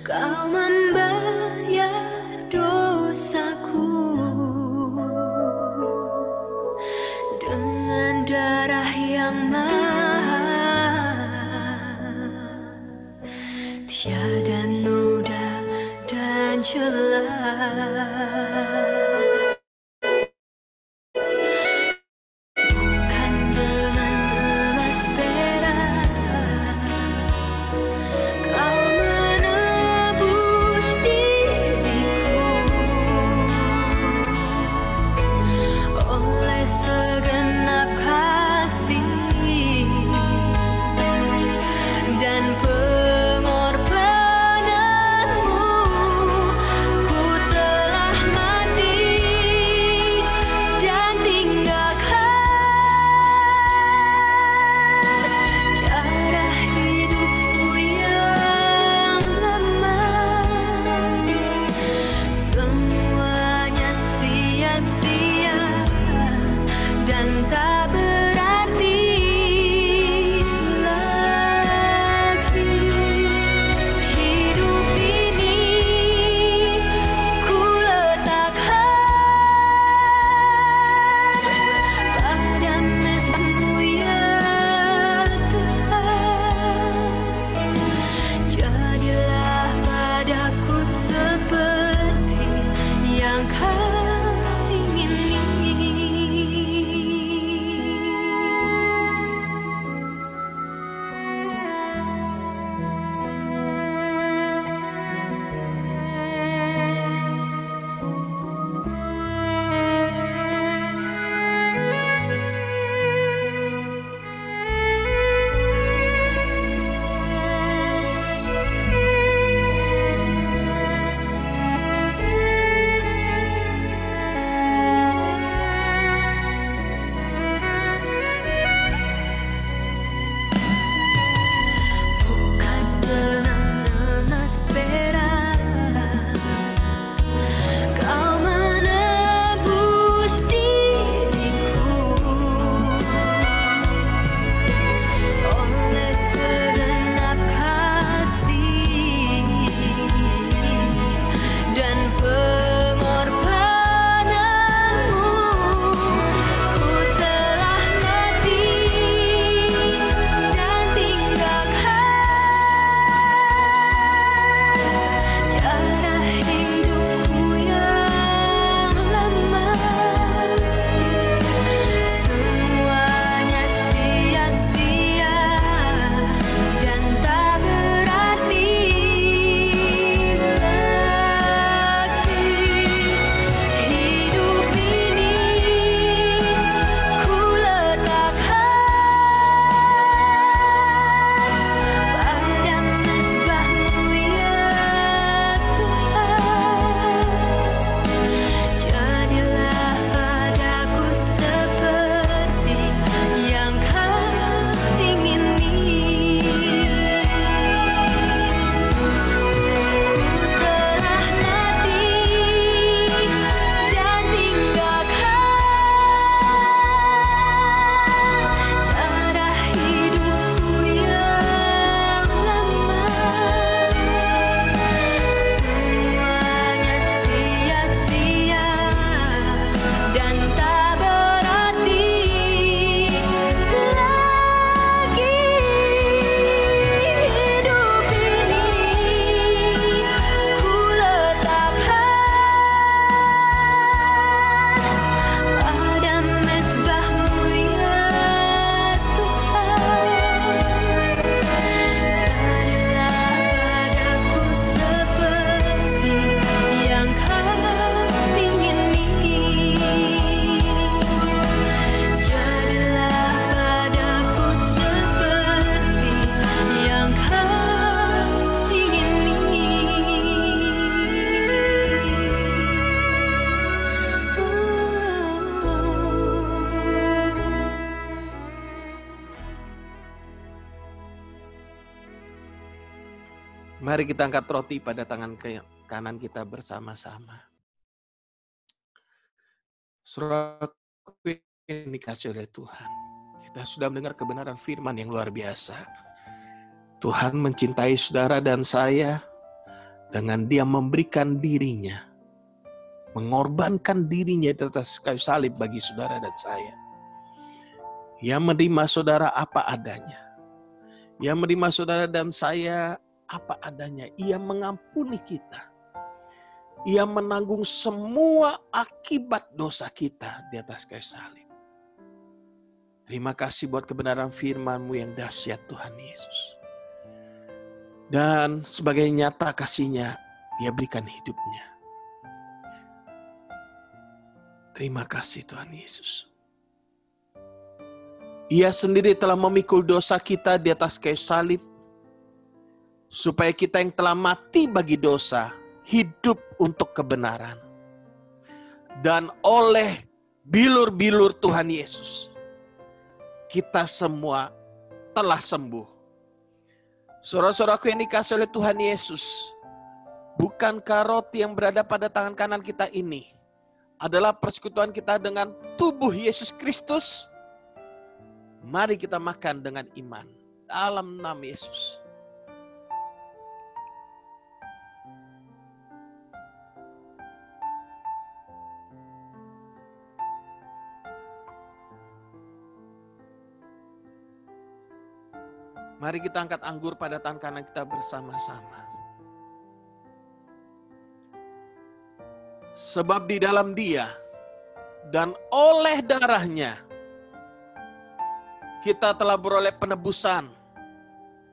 E: Kau membayar dosaku dengan darah yang mahal, tiada noda dan celah.
B: Mari kita angkat roti pada tangan kanan kita bersama-sama. Saudaraku yang dikasihi oleh Tuhan, Kita sudah mendengar kebenaran firman yang luar biasa. Tuhan mencintai saudara dan saya dengan Dia memberikan dirinya, mengorbankan dirinya di atas kayu salib bagi saudara dan saya. Ia menerima saudara apa adanya. Ia menerima saudara dan saya apa adanya. Ia mengampuni kita. Ia menanggung semua akibat dosa kita di atas kayu salib. Terima kasih buat kebenaran firman-Mu yang dahsyat Tuhan Yesus. Dan sebagai nyata kasih-Nya, Dia berikan hidupnya. Terima kasih Tuhan Yesus. Ia sendiri telah memikul dosa kita di atas kayu salib, supaya kita yang telah mati bagi dosa, hidup untuk kebenaran. Dan oleh bilur-bilur Tuhan Yesus, kita semua telah sembuh. Saudara-saudaraku yang dikasihi oleh Tuhan Yesus, bukankah roti yang berada pada tangan kanan kita ini adalah persekutuan kita dengan tubuh Yesus Kristus? Mari kita makan dengan iman dalam nama Yesus. Mari kita angkat anggur pada tangan kanan kita bersama-sama. Sebab di dalam Dia dan oleh darah-Nya kita telah beroleh penebusan,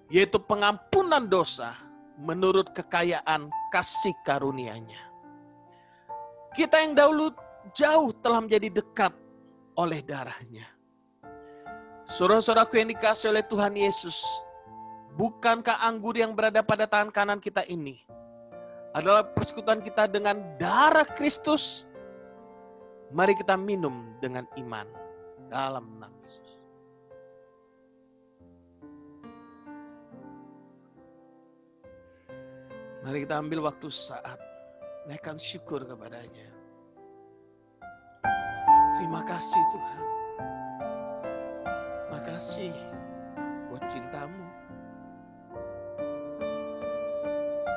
B: yaitu pengampunan dosa menurut kekayaan kasih karunia-Nya. Kita yang dahulu jauh telah menjadi dekat oleh darah-Nya. Saudara-saudaraku yang dikasihi oleh Tuhan Yesus, bukankah anggur yang berada pada tangan kanan kita ini adalah persekutuan kita dengan darah Kristus? Mari kita minum dengan iman dalam nama Yesus. Mari kita ambil waktu saat naikkan syukur kepada-Nya. Terima kasih Tuhan. Terima kasih buat cinta-Mu.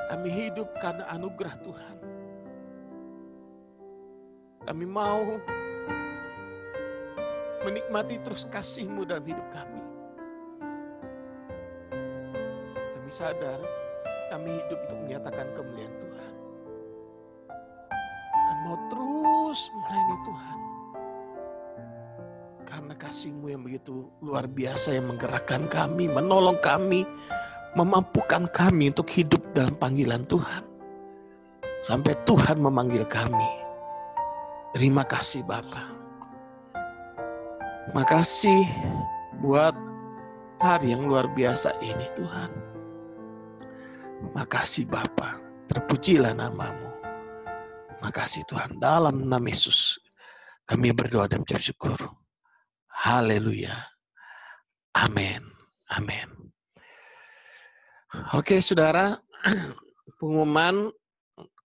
B: Kami hidup karena anugerah Tuhan. Kami mau menikmati terus kasih-Mu dalam hidup kami. Kami sadar kami hidup untuk menyatakan kemuliaan Tuhan. Kami mau terus melayani Tuhan. Karena kasih-Mu yang begitu luar biasa yang menggerakkan kami, menolong kami, memampukan kami untuk hidup dalam panggilan Tuhan. Sampai Tuhan memanggil kami. Terima kasih Bapa. Terima kasih buat hari yang luar biasa ini Tuhan. Makasih Bapa, terpujilah nama-Mu. Makasih Tuhan, dalam nama Yesus kami berdoa dan mengucap syukur. Haleluya. Amin. Amin. Oke saudara, pengumuman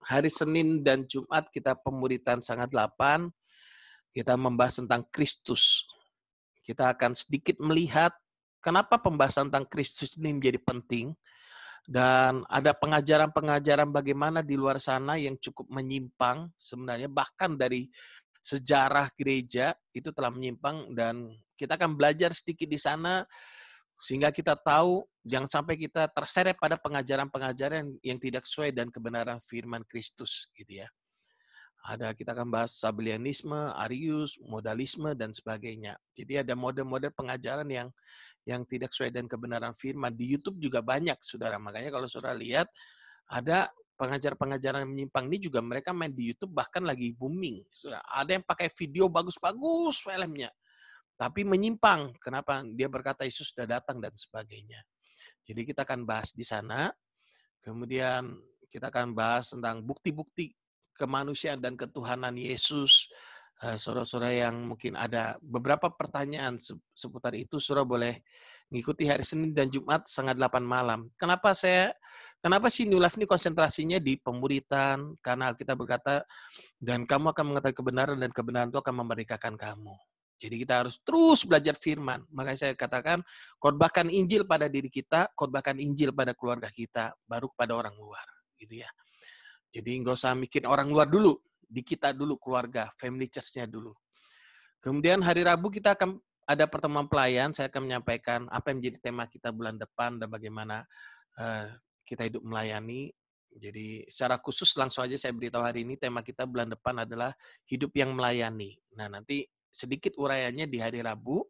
B: hari Senin dan Jumat kita pemuritan sangat 8. Kita membahas tentang Kristus. Kita akan sedikit melihat kenapa pembahasan tentang Kristus ini menjadi penting. Dan ada pengajaran-pengajaran bagaimana di luar sana yang cukup menyimpang sebenarnya, bahkan dari sejarah gereja itu telah menyimpang, dan kita akan belajar sedikit di sana sehingga kita tahu jangan sampai kita terseret pada pengajaran-pengajaran yang tidak sesuai dan kebenaran firman Kristus gitu ya. Kita akan bahas Sabellianisme, Arius, modalisme dan sebagainya. Jadi ada model-model pengajaran yang tidak sesuai dengan kebenaran firman. Di YouTube juga banyak, saudara. Makanya kalau saudara lihat, ada pengajar-pengajaran yang menyimpang ini juga mereka main di YouTube, bahkan lagi booming. Saudara. Ada yang pakai video bagus-bagus filmnya, tapi menyimpang. Kenapa? Dia berkata Yesus sudah datang dan sebagainya. Jadi kita akan bahas di sana. Kemudian kita akan bahas tentang bukti-bukti kemanusiaan dan ketuhanan Yesus. Saudara-saudara yang mungkin ada beberapa pertanyaan seputar itu, saudara boleh mengikuti hari Senin dan Jumat setengah 8 malam. Kenapa sih New Life ini konsentrasinya di pemuritan? Karena Alkitab berkata, dan kamu akan mengetahui kebenaran dan kebenaran itu akan memerdekakan kamu. Jadi kita harus terus belajar firman. Makanya saya katakan, khotbahkan Injil pada diri kita, khotbahkan Injil pada keluarga kita, baru kepada orang luar. Gitu ya. Jadi nggak usah mikir orang luar dulu, di kita dulu keluarga, family church-nya dulu. Kemudian hari Rabu kita akan ada pertemuan pelayan, saya akan menyampaikan apa yang menjadi tema kita bulan depan dan bagaimana kita hidup melayani. Jadi secara khusus langsung aja saya beritahu hari ini tema kita bulan depan adalah hidup yang melayani. Nah nanti sedikit uraiannya di hari Rabu.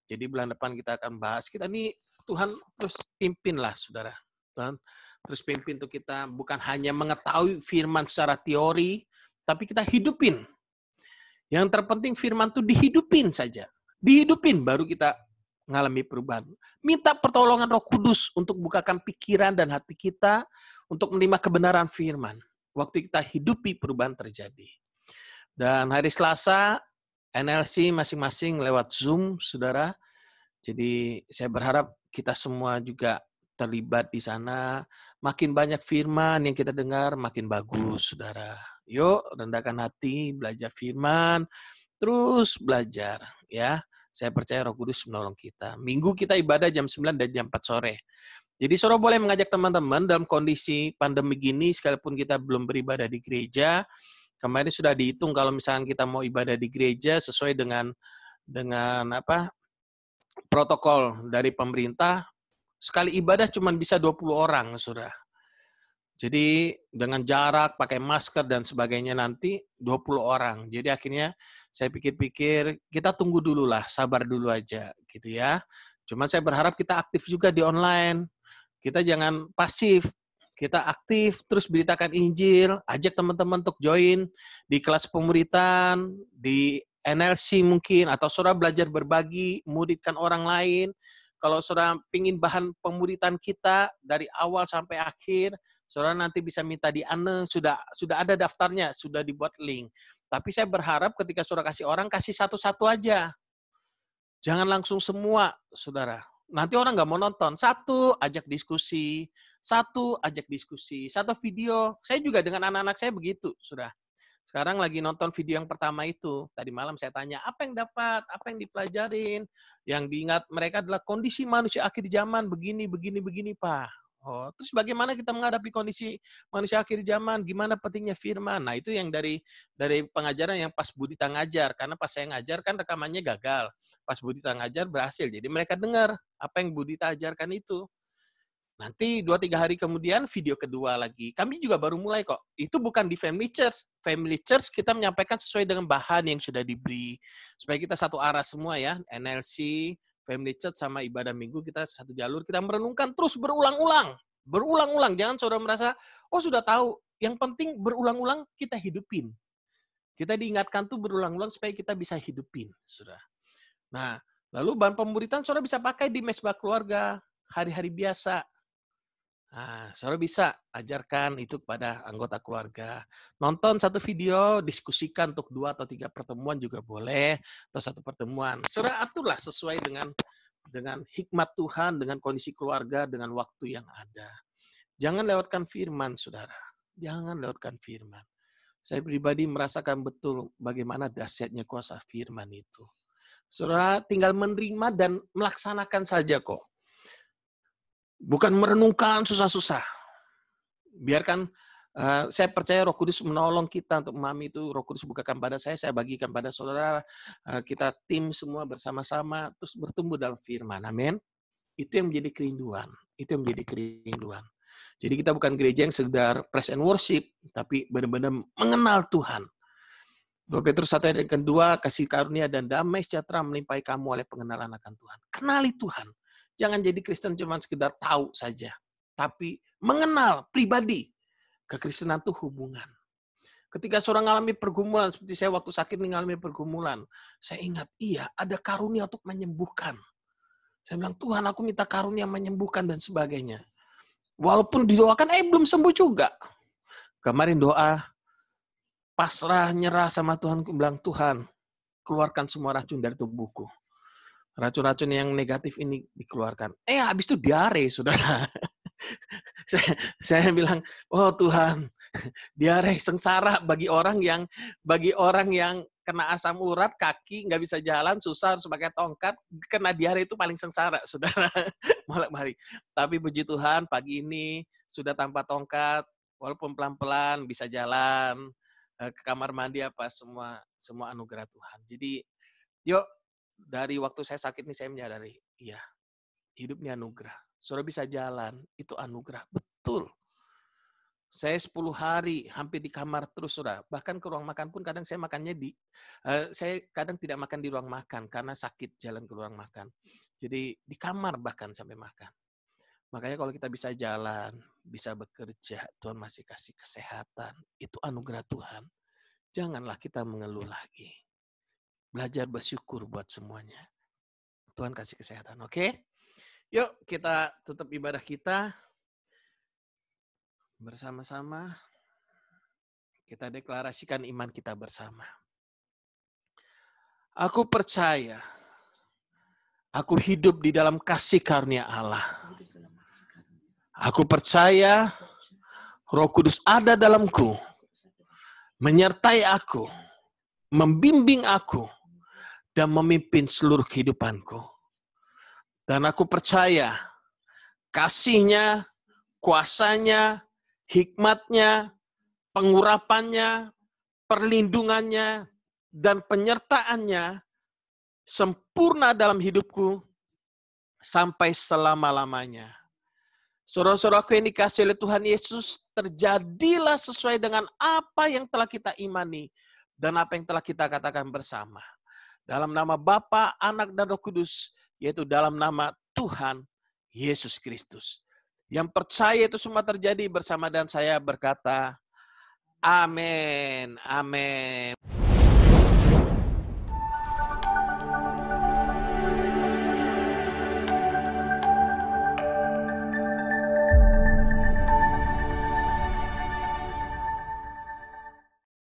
B: Jadi bulan depan kita akan bahas. Kita ini Tuhan terus pimpinlah saudara. Tuhan terus pimpin untuk kita bukan hanya mengetahui firman secara teori, tapi kita hidupin. Yang terpenting firman itu dihidupin saja. Dihidupin baru kita mengalami perubahan. Minta pertolongan Roh Kudus untuk bukakan pikiran dan hati kita untuk menerima kebenaran firman. Waktu kita hidupi perubahan terjadi. Dan hari Selasa, NLC masing-masing lewat Zoom, saudara. Jadi saya berharap kita semua juga terlibat di sana. Makin banyak firman yang kita dengar, makin bagus, saudara. Yuk, rendahkan hati, belajar firman, terus belajar, ya. Saya percaya Roh Kudus menolong kita. Minggu kita ibadah jam 9 dan jam 4 sore. Jadi saudara boleh mengajak teman-teman dalam kondisi pandemi gini, sekalipun kita belum beribadah di gereja. Kemarin sudah dihitung kalau misalnya kita mau ibadah di gereja sesuai dengan protokol dari pemerintah, sekali ibadah cuma bisa 20 orang, saudara. Jadi dengan jarak, pakai masker dan sebagainya nanti 20 orang. Jadi akhirnya saya pikir-pikir kita tunggu dulu lah, sabar dulu aja gitu ya. Cuman saya berharap kita aktif juga di online. Kita jangan pasif, kita aktif, terus beritakan Injil, ajak teman-teman untuk join di kelas pemuritan, di NLC mungkin, atau saudara belajar berbagi, muridkan orang lain. Kalau saudara pingin bahan pemuritan kita dari awal sampai akhir, saudara nanti bisa minta di Ane, sudah ada daftarnya, sudah dibuat link. Tapi saya berharap ketika saudara kasih orang, kasih satu-satu aja. Jangan langsung semua, saudara. Nanti orang nggak mau nonton. Satu, ajak diskusi. Satu video. Saya juga dengan anak-anak saya begitu, sudah. Sekarang lagi nonton video yang pertama itu. Tadi malam saya tanya, apa yang dapat? Apa yang dipelajarin? Yang diingat mereka adalah kondisi manusia akhir zaman, begini, Pak. Oh, terus bagaimana kita menghadapi kondisi manusia akhir zaman? Gimana pentingnya firman? Nah, itu yang dari pengajaran yang pas Budita ngajar. Karena pas saya ngajar kan rekamannya gagal. Pas Budita ngajar berhasil. Jadi mereka dengar apa yang Budita ajarkan itu. Nanti 2-3 hari kemudian video kedua lagi. Kami juga baru mulai kok. Itu bukan di Family Church. Family Church kita menyampaikan sesuai dengan bahan yang sudah diberi. Supaya kita satu arah semua ya. NLC, Family Church sama ibadah minggu kita satu jalur. Kita merenungkan terus berulang-ulang. Berulang-ulang. Jangan saudara merasa, oh sudah tahu. Yang penting berulang-ulang kita hidupin. Kita diingatkan tuh berulang-ulang supaya kita bisa hidupin. Saudara. Nah, lalu bahan pemuritan saudara bisa pakai di mesbah keluarga. Hari-hari biasa. Nah, saudara bisa ajarkan itu kepada anggota keluarga. Nonton satu video, diskusikan untuk 2 atau 3 pertemuan juga boleh, atau 1 pertemuan. Saudara aturlah sesuai dengan hikmat Tuhan, dengan kondisi keluarga, dengan waktu yang ada. Jangan lewatkan firman, saudara. Jangan lewatkan firman. Saya pribadi merasakan betul bagaimana dahsyatnya kuasa firman itu. Saudara tinggal menerima dan melaksanakan saja kok. Bukan merenungkan susah-susah. Biarkan, saya percaya Roh Kudus menolong kita untuk memahami itu. Roh Kudus bukakan pada saya bagikan pada saudara. Kita tim semua bersama-sama, terus bertumbuh dalam firman. Amin. Itu yang menjadi kerinduan. Jadi kita bukan gereja yang sekedar praise and worship, tapi benar-benar mengenal Tuhan. 2 Petrus 1 ayat 2, kasih karunia dan damai sejahtera melimpahi kamu oleh pengenalan akan Tuhan. Kenali Tuhan. Jangan jadi Kristen cuma sekedar tahu saja. Tapi mengenal pribadi. Kekristenan itu hubungan. Ketika seorang mengalami pergumulan, seperti saya waktu sakit mengalami pergumulan, saya ingat, iya ada karunia untuk menyembuhkan. Saya bilang, Tuhan aku minta karunia menyembuhkan dan sebagainya. Walaupun didoakan, belum sembuh juga. Kemarin doa, pasrah, nyerah sama Tuhan, aku bilang, Tuhan, keluarkan semua racun dari tubuhku. Racun-racun yang negatif ini dikeluarkan. Habis itu diare, saudara. saya bilang, oh Tuhan, diare sengsara bagi orang yang kena asam urat, kaki nggak bisa jalan, susah harus pakai tongkat, kena diare itu paling sengsara, saudara. Bolak-balik. Tapi puji Tuhan pagi ini sudah tanpa tongkat, walaupun pelan-pelan bisa jalan ke kamar mandi apa semua anugerah Tuhan. Jadi yuk dari waktu saya sakit ini saya menyadari, iya hidup ini anugerah. Saudara bisa jalan, itu anugerah. Betul. Saya 10 hari hampir di kamar terus, saudara. Bahkan ke ruang makan pun kadang saya makannya saya kadang tidak makan di ruang makan karena sakit jalan ke ruang makan. Jadi di kamar bahkan sampai makan. Makanya kalau kita bisa jalan, bisa bekerja, Tuhan masih kasih kesehatan. Itu anugerah Tuhan. Janganlah kita mengeluh lagi. Belajar bersyukur buat semuanya. Tuhan kasih kesehatan, oke? Yuk kita tutup ibadah kita. Bersama-sama kita deklarasikan iman kita bersama. Aku percaya, aku hidup di dalam kasih karunia Allah. Aku percaya Roh Kudus ada dalamku, menyertai aku, membimbing aku, dan memimpin seluruh kehidupanku. Dan aku percaya kasih-Nya, kuasa-Nya, hikmat-Nya, pengurapan-Nya, perlindungan-Nya, dan penyertaan-Nya sempurna dalam hidupku sampai selama-lamanya. Saudara-saudaraku yang dikasihi oleh Tuhan Yesus, terjadilah sesuai dengan apa yang telah kita imani dan apa yang telah kita katakan bersama. Dalam nama Bapa, Anak, dan Roh Kudus, yaitu dalam nama Tuhan Yesus Kristus. Yang percaya itu semua terjadi bersama dan saya berkata, amin, amin.